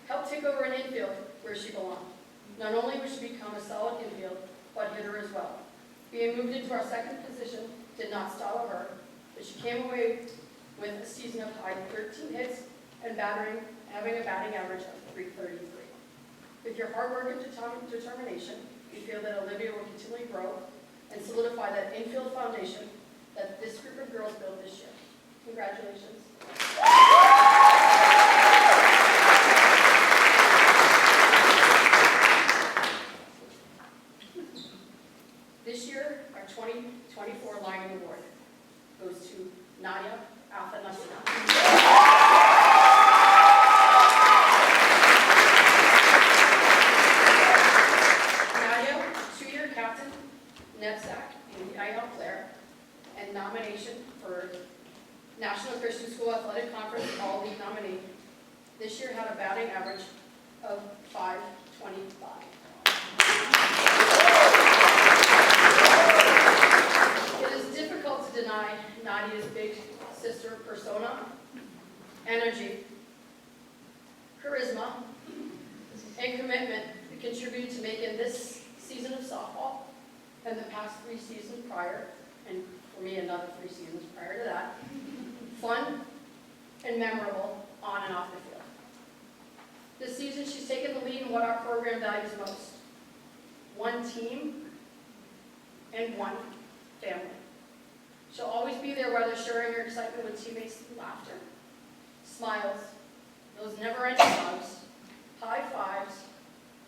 help take over an infield where she belonged. Not only would she become a solid infield, but hitter as well. Being moved into our second position did not stall her, but she came away with a season of high 13 hits and having a batting average of .333. With your hard work and determination, we feel that Olivia will continually grow and solidify that infield foundation that this group of girls built this year. Congratulations. This year, our 2024 Lion Award goes to Nadia Athanasiou. NEPSAC and EIL player, and nomination for National Christian School Athletic Conference All-League nominee. This year had a batting average of .525. It is difficult to deny Nadia's big sister persona, energy, charisma, and commitment that contributed to making this season of softball and the past 3 seasons prior, and for me another 3 seasons prior to that, fun and memorable on and off the field. This season she's taken the lead in what our program values most: one team and one family. She'll always be there, whether sharing her excitement with teammates through laughter, smiles, those never-ending hugs, high fives,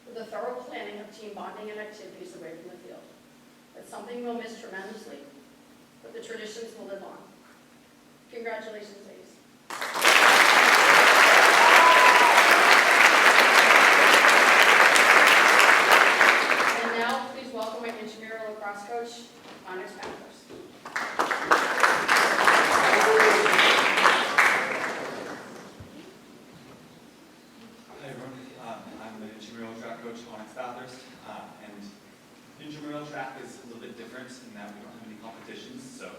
with a thorough planning of team bonding and activities away from the field. It's something we'll miss tremendously, but the traditions will live on. Congratulations, ladies. And now, please welcome my intramural lacrosse coach, Honors Panthers. Hi everyone, I'm the intramural track coach, Onyx Bathurst, and intramural track is a little bit different in that we don't have any competitions, so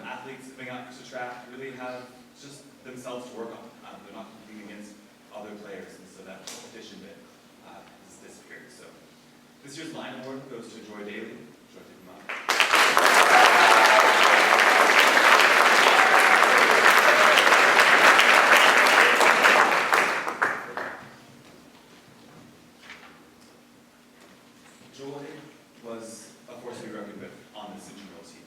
athletes coming out to track really have just themselves to work on. They're not competing against other players, and so that competition bit has disappeared. So this year's line award goes to Joy Daly. Joy, take them up. Joy was a force to be reckoned with on this intramural team.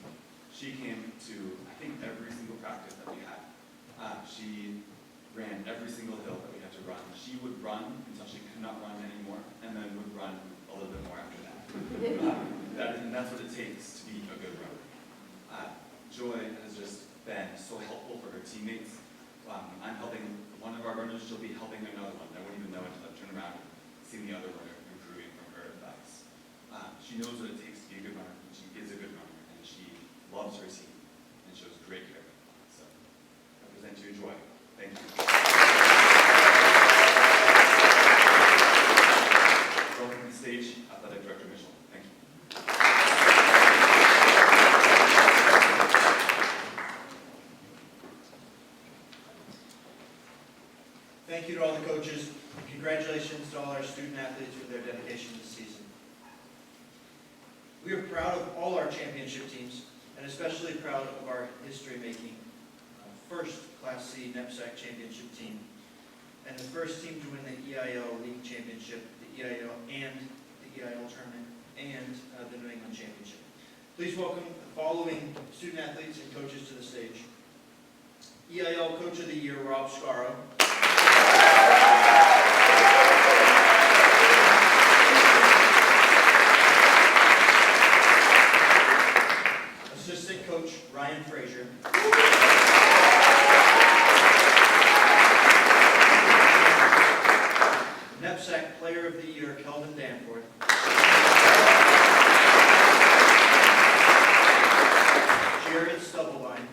She came to, I think, every single practice that we had. She ran every single hill that we had to run. She would run until she could not run anymore, and then would run a little bit more after that. And that's what it takes to be a good runner. Joy has just been so helpful for her teammates. I'm helping one of our runners, she'll be helping another one. I won't even know until I turn around and see the other runner improving from her advice. She knows what it takes to be a good runner, and she is a good runner, and she loves her team, and shows great care. So, I present to you Joy. Thank you. Welcome to the stage, Athletic Director Mitchell. Thank you. Thank you to all the coaches. Congratulations to all our student athletes for their dedication this season. We are proud of all our championship teams, and especially proud of our history-making first Class C NEPSAC championship team, and the first team to win the EIL League Championship, the EIL and the EIL Tournament, and the New England Championship. Please welcome the following student athletes and coaches to the stage. EIL Coach of the Year, Rob Scaro. Assistant Coach, Ryan Frazier. NEPSAC Player of the Year, Kelvin Danforth. Jared Stubblebine.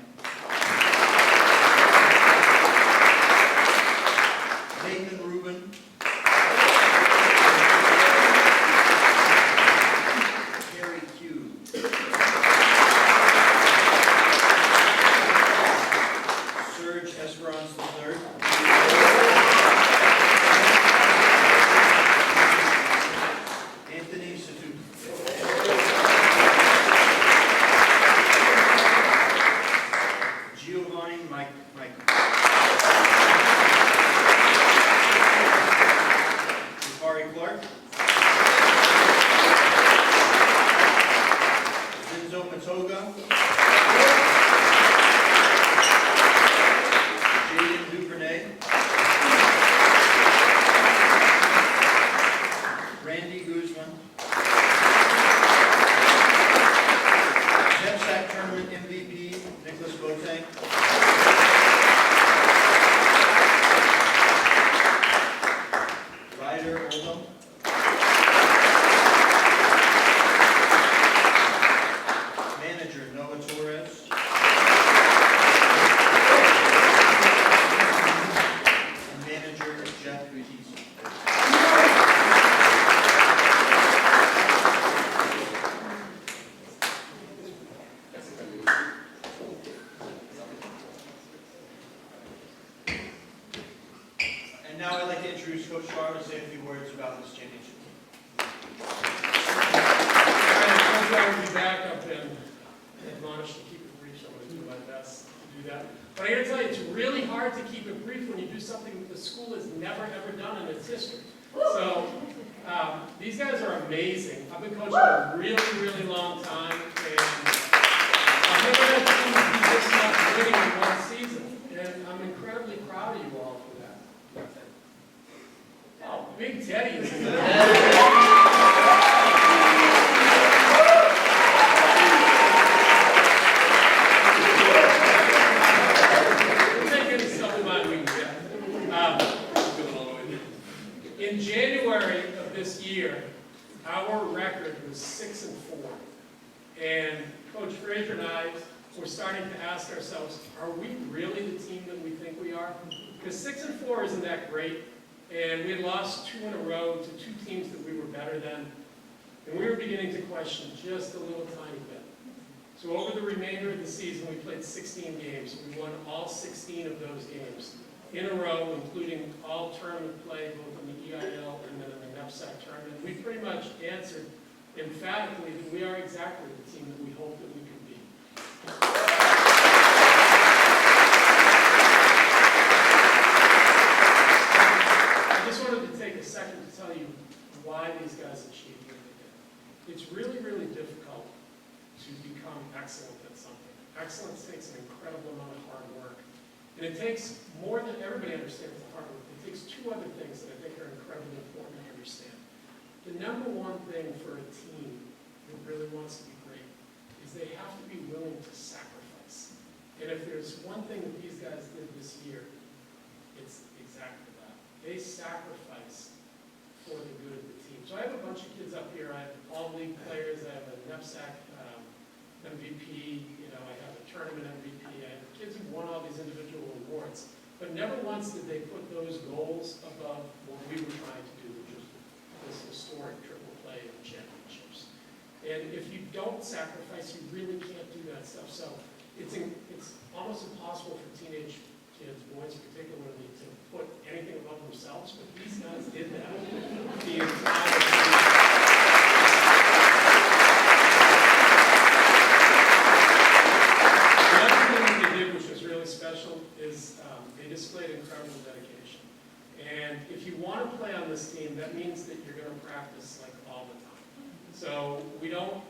Nathan Rubin. Harry Q. Serge Esperance III. Anthony Satu. Giovanni Mike. Jafari Clark. Zinzo Matoga. Jaden Duvernay. Randy Guzman. NEPSAC Tournament MVP, Nicholas Boateng. Ryder Oldham. Manager Noah Torres. And manager Jeff Gutierrez. And now I'd like to introduce Coach Schar to say a few words about this championship team. I'm going to be back up and admonish to keep it brief, so I'm going to do my best to do that. But I got to tell you, it's really hard to keep it brief when you do something that the school has never ever done in its history. So these guys are amazing. I've been coaching a really, really long time, and I've never had a team be this much winning in one season. And I'm incredibly proud of you all for that. Oh, Big Teddy is in there. 1 In January of this year, our record was 6-4. And Coach Frazier and I were starting to ask ourselves, are we really the team that we think we are? Because 6-4 isn't that great. And we had lost 2 in a row to 2 teams that we were better than. And we were beginning to question just a little tiny bit. So over the remainder of the season, we played 16 games. We won all 16 of those games in a row, including all tournament play, both in the EIL and then in the NEPSAC tournament. We pretty much answered emphatically that we are exactly the team that we hoped that we could be. I just wanted to take a second to tell you why these guys achieved what they did. It's really, really difficult to become excellent at something. Excellence takes an incredible amount of hard work. And it takes more than everybody understands the hard work. It takes 2 other things that I think are incredibly important to understand. The number one thing for a team that really wants to be great is they have to be willing to sacrifice. And if there's one thing that these guys did this year, it's exactly that. They sacrificed for the good of the team. So I have a bunch of kids up here. I have all league players. I have a NEPSAC MVP. I have a tournament MVP. I have kids who won all these individual awards. But never once did they put those goals above what we were trying to do, which was this historic triple play of championships. And if you don't sacrifice, you really can't do that stuff. So it's almost impossible for teenage kids, boys particularly, to put anything above themselves. But these guys did that the entire season. Special is they displayed incredible dedication. And if you want to play on this team, that means that you're going to practice like all the time. So we don't,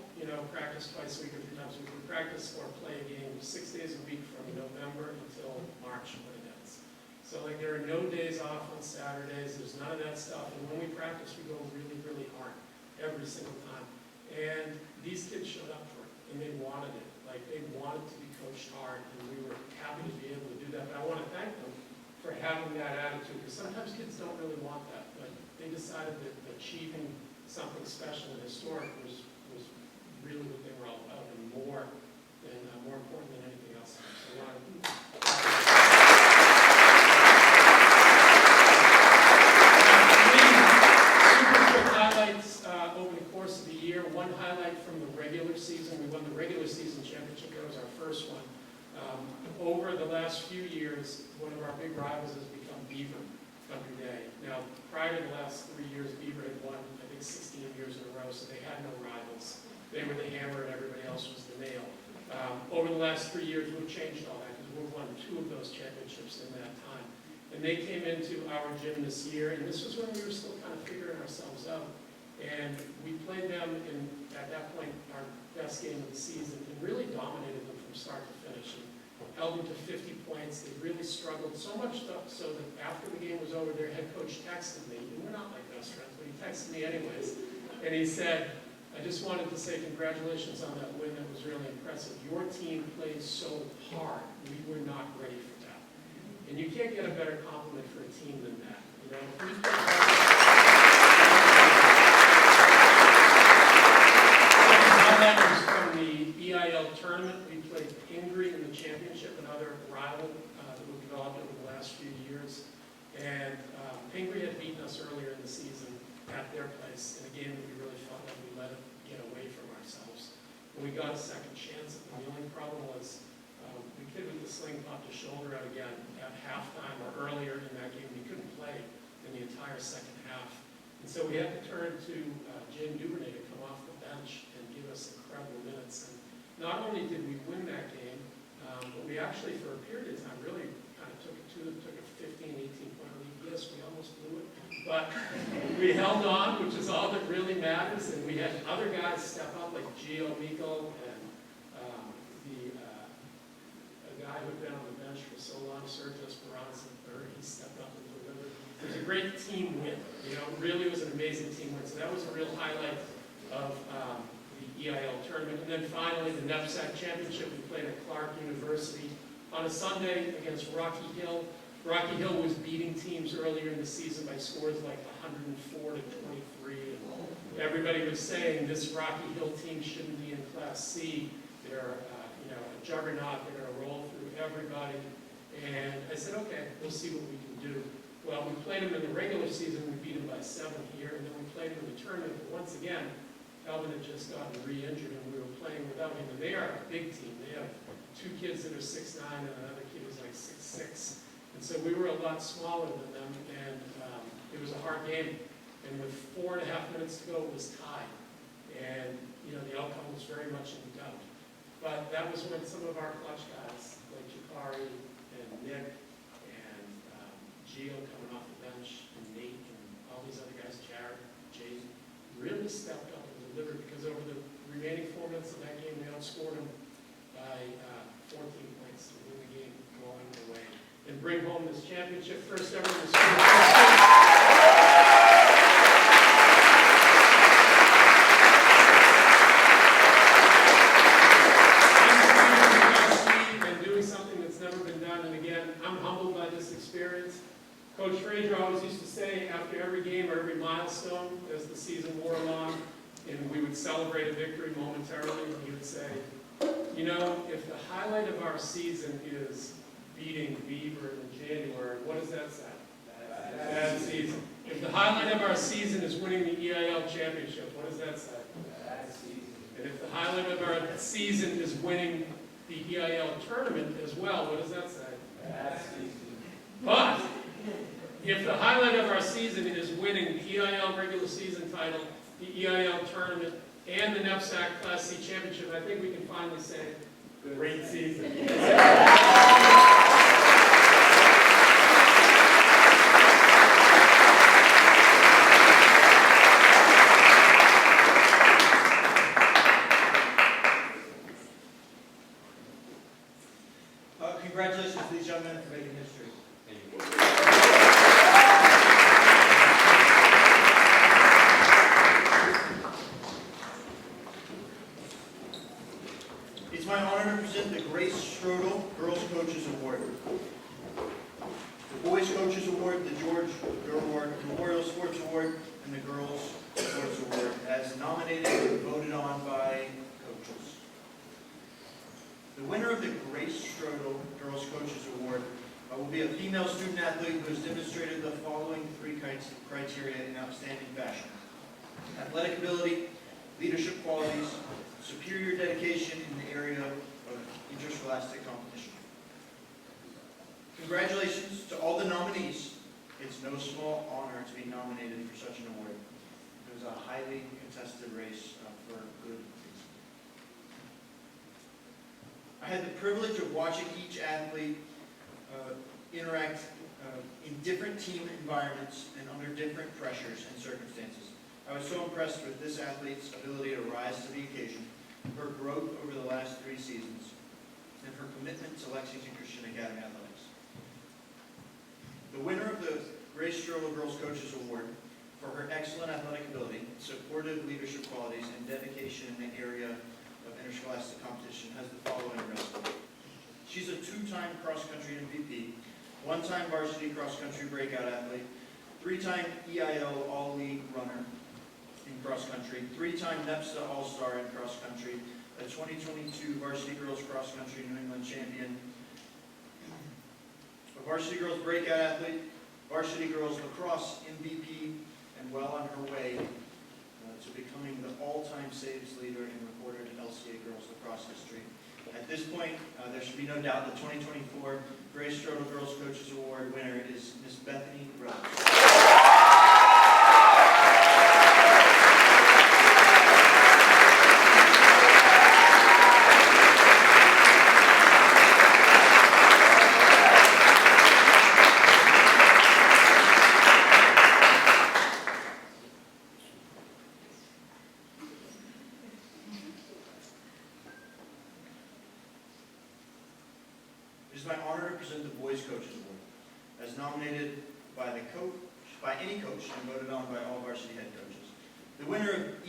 practice twice a week or 3 times a week. We practice or play a game 6 days a week from November until March when it ends. So there are no days off on Saturdays. There's none of that stuff. And when we practice, we go really, really hard every single time. And these kids showed up for it, and they wanted it. They wanted to be coached hard, and we were happy to be able to do that. But I want to thank them for having that attitude, because sometimes kids don't really want that, but they decided that achieving something special and historic was really what they were all about, and more important than anything else. So highlights over the course of the year. One highlight from the regular season. We won the regular season championship. That was our first one. Over the last few years, one of our big rivals has become Beaver every day. Now, prior to the last 3 years, Beaver had won, I think, 16 years in a row, so they had no rivals. They were the hammer and everybody else was the nail. Over the last 3 years, we've changed all that because we've won 2 of those championships in that time. And they came into our gym this year, and this was when we were still kind of figuring ourselves out. And we played them in, at that point, our best game of the season, and really dominated them from start to finish. And held them to 50 points. They really struggled so much so that after the game was over, their head coach texted me, and we're not like best friends, but he texted me anyways, and he said, I just wanted to say congratulations on that win. That was really impressive. Your team played so hard. We were not ready for that. And you can't get a better compliment for a team than that. Highlights from the EIL tournament. We played Pingree in the championship, another rival that we've developed over the last few years. And Pingree had beaten us earlier in the season at their place in a game that we really felt like we let it get away from ourselves. And we got a second chance. The only problem was we kicked with the sling, popped his shoulder out again at halftime or earlier in that game. We couldn't play in the entire second half. And so we had to turn to Jane Duvernay to come off the bench and give us incredible minutes. And not only did we win that game, but we actually, for a period of time, really kind of took a 15, 18-point lead. Yes, we almost blew it. But we held on, which is all that really matters. And we had other guys step up, like Gio Miko and a guy who had been on the bench for so long, Sergio Esperanza III. He stepped up and delivered. It was a great team win. Really was an amazing team win. So that was a real highlight of the EIL tournament. And then finally, the NEPSAC championship. We played at Clark University on a Sunday against Rocky Hill. Rocky Hill was beating teams earlier in the season by scores like 104 to 23. And everybody was saying this Rocky Hill team shouldn't be in Class C. They're a juggernaut. They're going to roll through everybody. And I said, okay, we'll see what we can do. Well, we played them in the regular season. We beat them by 7 here. And then we played them in the tournament. But once again, Calvin had just gotten re-injured, and we were playing without him. And they are a big team. They have 2 kids that are 6'9", and another kid who's like 6'6". And so we were a lot smaller than them, and it was a hard game. And with 4.5 minutes to go, it was tied. And, the outcome was very much in doubt. But that was when some of our clutch guys, like Jakari and Nick and Gio coming off the bench, and Nate and all these other guys, Jared, Jason, really stepped up and delivered, because over the remaining 4 minutes of that game, they outscored them by 14 points to win the game going away and bring home this championship, first ever in the school. And doing something that's never been done. And again, I'm humbled by this experience. Coach Frazier always used to say after every game or every milestone as the season wore along, and we would celebrate a victory momentarily, and he would say, if the highlight of our season is beating Beaver in January, what does that say? Bad season. If the highlight of our season is winning the EIL championship, what does that say? Bad season. And if the highlight of our season is winning the EIL tournament as well, what does that say? Bad season. But if the highlight of our season is winning the EIL regular season title, the EIL tournament, and the NEPSAC Class C championship, I think we can finally say, great season. Congratulations to these young men for making history. It's my honor to present the Grace Strodel Girls Coaches Award. The Boys Coaches Award, the George Award, Memorial Sports Award, and the Girls Sports Award, as nominated and voted on by coaches. The winner of the Grace Strodel Girls Coaches Award will be a female student athlete who has demonstrated the following 3 criteria in outstanding fashion: athletic ability, leadership qualities, superior dedication in the area of interscholastic competition. Congratulations to all the nominees. It's no small honor to be nominated for such an award. It was a highly contested race for good reason. I had the privilege of watching each athlete interact in different team environments and under different pressures and circumstances. I was so impressed with this athlete's ability to rise to the occasion, her growth over the last 3 seasons, and her commitment to Lexington Christian Academy Athletics. The winner of the Grace Strodel Girls Coaches Award for her excellent athletic ability, supportive leadership qualities, and dedication in the area of interscholastic competition has the following resume. She's a 2-time cross-country MVP, 1-time varsity cross-country breakout athlete, 3-time EIL All-League runner in cross-country, 3-time NEPSA All-Star in cross-country, a 2022 Varsity Girls Cross-Country New England champion, a Varsity Girls breakout athlete, Varsity Girls Lacrosse MVP, and well on her way to becoming the all-time saves leader in recorded LCA Girls Lacrosse history. At this point, there should be no doubt the 2024 Grace Strodel Girls Coaches Award winner is Miss Bethany Rose. It is my honor to present the Boys Coaches Award, as nominated by any coach and voted on by all varsity head coaches. The winner of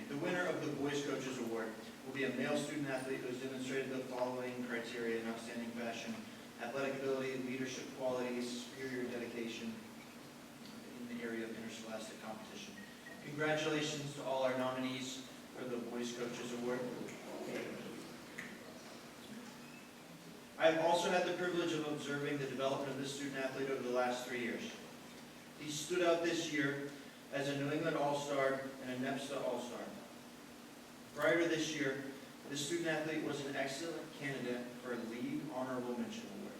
the winner of the Boys Coaches Award will be a male student athlete who has demonstrated the following criteria in outstanding fashion: athletic ability, leadership qualities, superior dedication in the area of interscholastic competition. Congratulations to all our nominees for the Boys Coaches Award. I've also had the privilege of observing the development of this student athlete over the last 3 years. He stood out this year as a New England All-Star and a NEPSA All-Star. Prior to this year, this student athlete was an excellent candidate for a League Honorable Mention Award.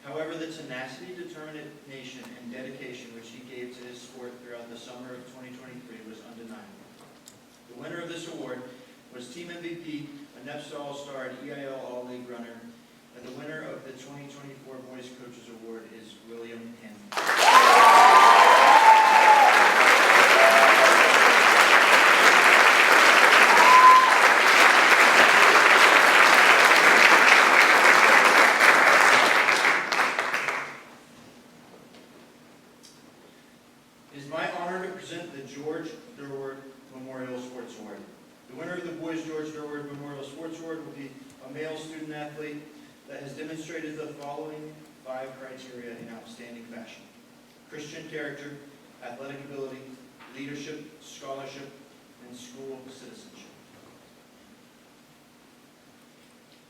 However, the tenacity, determination, and dedication which he gave to his sport throughout the summer of 2023 was undeniable. The winner of this award was Team MVP, a NEPSA All-Star, and EIL All-League runner, and the winner of the 2024 Boys Coaches Award is William Henry. It is my honor to present the George Durward Memorial Sports Award. The winner of the Boys George Durward Memorial Sports Award will be a male student athlete that has demonstrated the following 5 criteria in outstanding fashion: Christian character, athletic ability, leadership, scholarship, and school citizenship.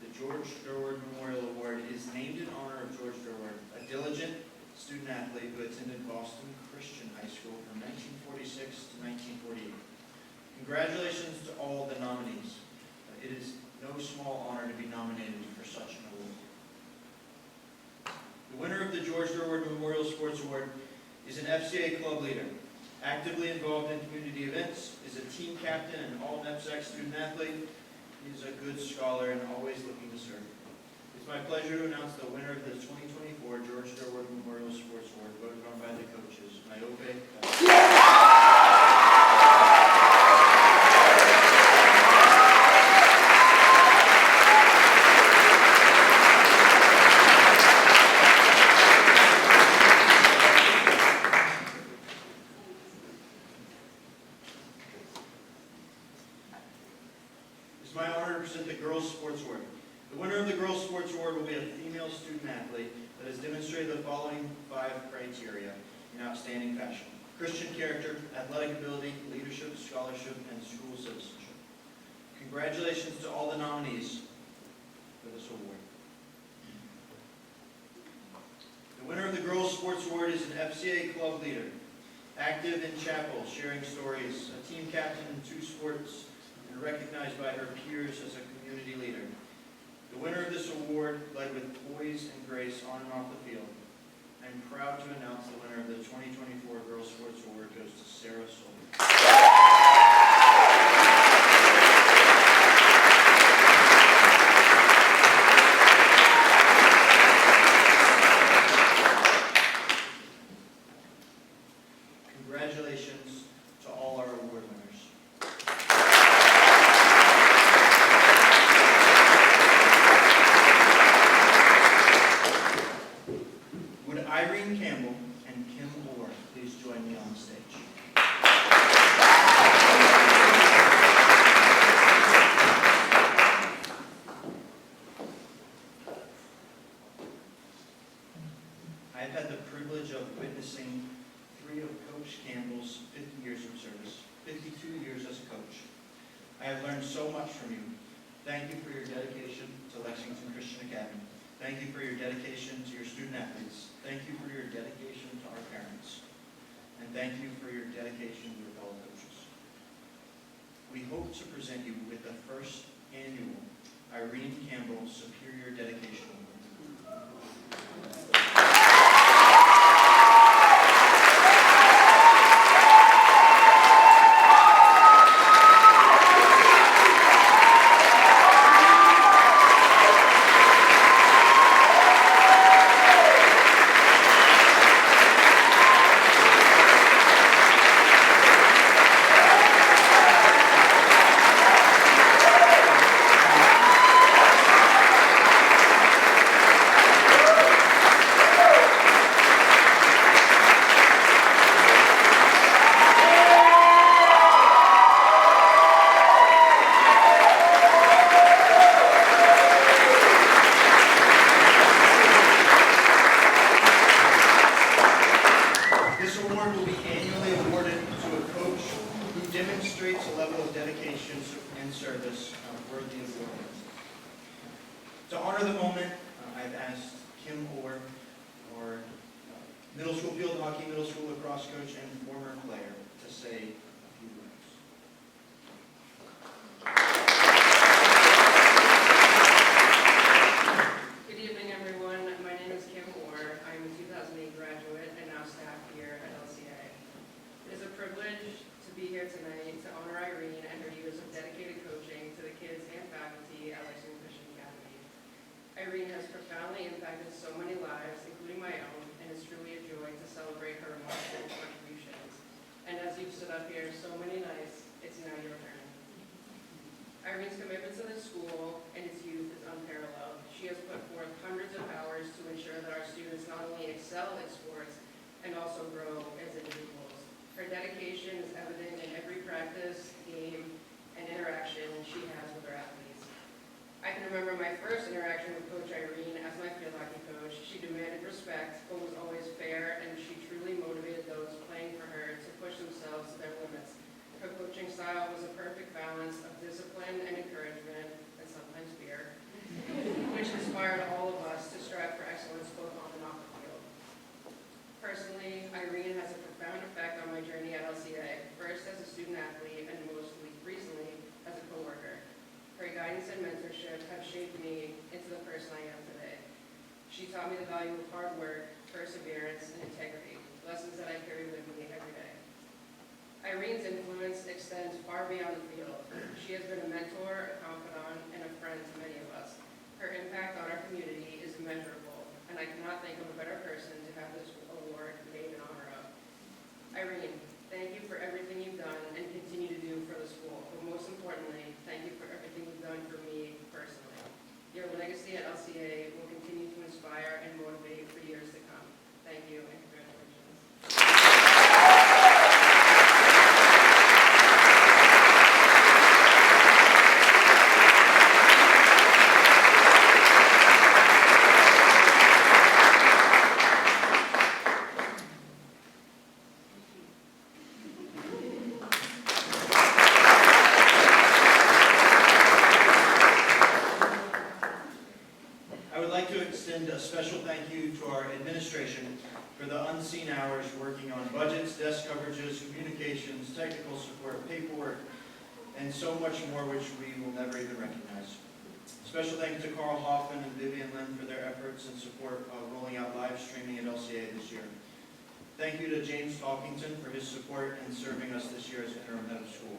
The George Durward Memorial Award is named in honor of George Durward, a diligent student athlete who attended Boston Christian High School from 1946 to 1948. Congratulations to all the nominees. It is no small honor to be nominated for such an award. The winner of the George Durward Memorial Sports Award is an FCA club leader, actively involved in community events, is a team captain and all NEPSAC student athlete. He is a good scholar and always looking to serve. It's my pleasure to announce the winner of the 2024 George Durward Memorial Sports Award, voted on by the coaches, Niobe. It's my honor to present the Girls Sports Award. The winner of the Girls Sports Award will be a female student athlete that has demonstrated the following 5 criteria in outstanding fashion: Christian character, athletic ability, leadership, scholarship, and school citizenship. Congratulations to all the nominees for this award. The winner of the Girls Sports Award is an FCA club leader, active in chapel, sharing stories, a team captain in 2 sports, and recognized by her peers as a community leader. The winner of this award led with poise and grace on and off the field. I'm proud to announce the winner of the 2024 Girls Sports Award goes to Sarah Soley. Congratulations to all our award winners. Would Irene Campbell and Kim Orr please join me on the stage? I have had the privilege of witnessing 3 of Coach Campbell's 50 years of service, 52 years as a coach. I have learned so much from you. Thank you for your dedication to Lexington Christian Academy. Thank you for your dedication to your student athletes. Thank you for your dedication to our parents. And thank you for your dedication to your fellow coaches. We hope to present you with the first annual Irene Campbell Superior Dedication Award. demonstrates a level of dedication and service worthy of award. To honor the moment, I've asked Kim Orr, our middle school field hockey, middle school lacrosse coach, and former player, to say a few words. Good evening, everyone. My name is Kim Orr. I'm a 2008 graduate and now staff here at LCA. It is a privilege to be here tonight to honor Irene and her years of dedicated coaching to the kids and faculty at Lexington Christian Academy. Irene has profoundly impacted so many lives, including my own, and it's truly a joy to celebrate her remarkable contributions. And as you've stood up here so many nights, it's now your turn. Irene's commitment to the school and its youth is unparalleled. She has put forth hundreds of hours to ensure that our students not only excel in sports and also grow as individuals. Her dedication is evident in every practice, game, and interaction she has with her athletes. I can remember my first interaction with Coach Irene as my field hockey coach. She demanded respect, but was always fair, and she truly motivated those playing for her to push themselves to their limits. Her coaching style was a perfect balance of discipline and encouragement, and sometimes fear, which inspired all of us to strive for excellence both on and off the field. Personally, Irene has a profound effect on my journey at LCA, first as a student athlete and most recently as a coworker. Her guidance and mentorship have shaped me into the person I am today. She taught me the value of hard work, perseverance, and integrity, lessons that I carry with me every day. Irene's influence extends far beyond the field. She has been a mentor, a confidant, and a friend to many of us. Her impact on our community is immeasurable, and I cannot think of a better person to have this award named in honor of. Irene, thank you for everything you've done and continue to do for the school, but most importantly, thank you for everything you've done for me personally. Your legacy at LCA will continue to inspire and motivate for years to come. Thank you and congratulations. I would like to extend a special thank you to our administration for the unseen hours working on budgets, desk coverages, communications, technical support, paperwork, and so much more which we will never even recognize. Special thank you to Carl Hoffman and Vivian Lynn for their efforts and support of rolling out live streaming at LCA this year. Thank you to James Talkington for his support in serving us this year as interim head of school.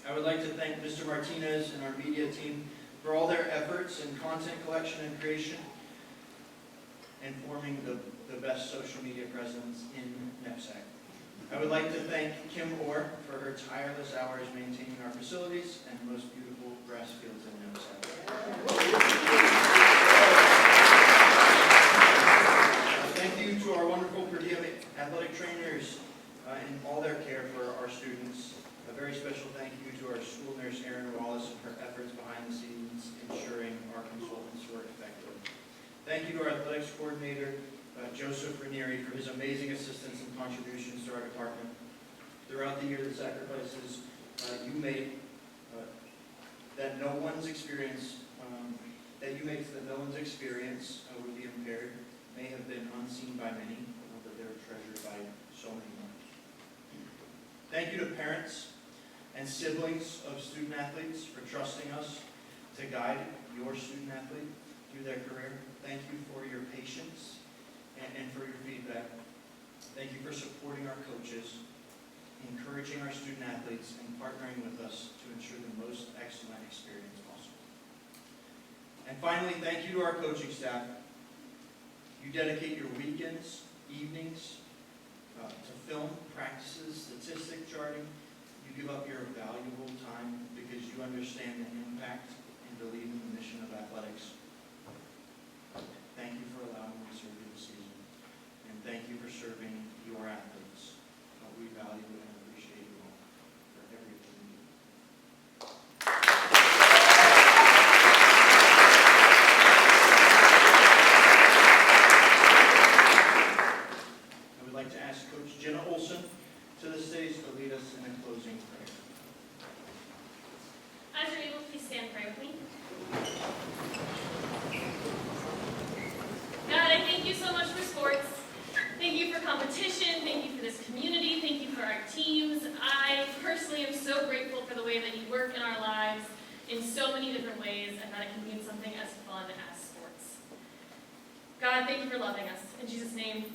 I would like to thank Mr. Martinez and our media team for all their efforts in content collection and creation and forming the best social media presence in NEPSAC. I would like to thank Kim Orr for her tireless hours maintaining our facilities and most beautiful grass fields in NEPSAC. Thank you to our wonderful per diem athletic trainers and all their care for our students. A very special thank you to our school nurse, Erin Wallace, and her efforts behind the scenes, ensuring our consultants were effective. Thank you to our athletics coordinator, Joseph Ranieri, for his amazing assistance and contributions to our department. Throughout the year, the sacrifices you made that no one's experience would be impaired may have been unseen by many, but they were treasured by so many more. Thank you to parents and siblings of student athletes for trusting us to guide your student athlete through their career. Thank you for your patience and for your feedback. Thank you for supporting our coaches, encouraging our student athletes, and partnering with us to ensure the most excellent experience possible. And finally, thank you to our coaching staff. You dedicate your weekends, evenings, to film, practices, statistic charting. You give up your valuable time because you understand the impact and believe in the mission of athletics. Thank you for allowing me to serve you this season. And thank you for serving your athletes. We value and appreciate you all for everything you do. I would like to ask Coach Jenna Olson to the stage to lead us in a closing prayer. in so many different ways and that it can mean something as fun as sports. God, thank you for loving us. In Jesus' name,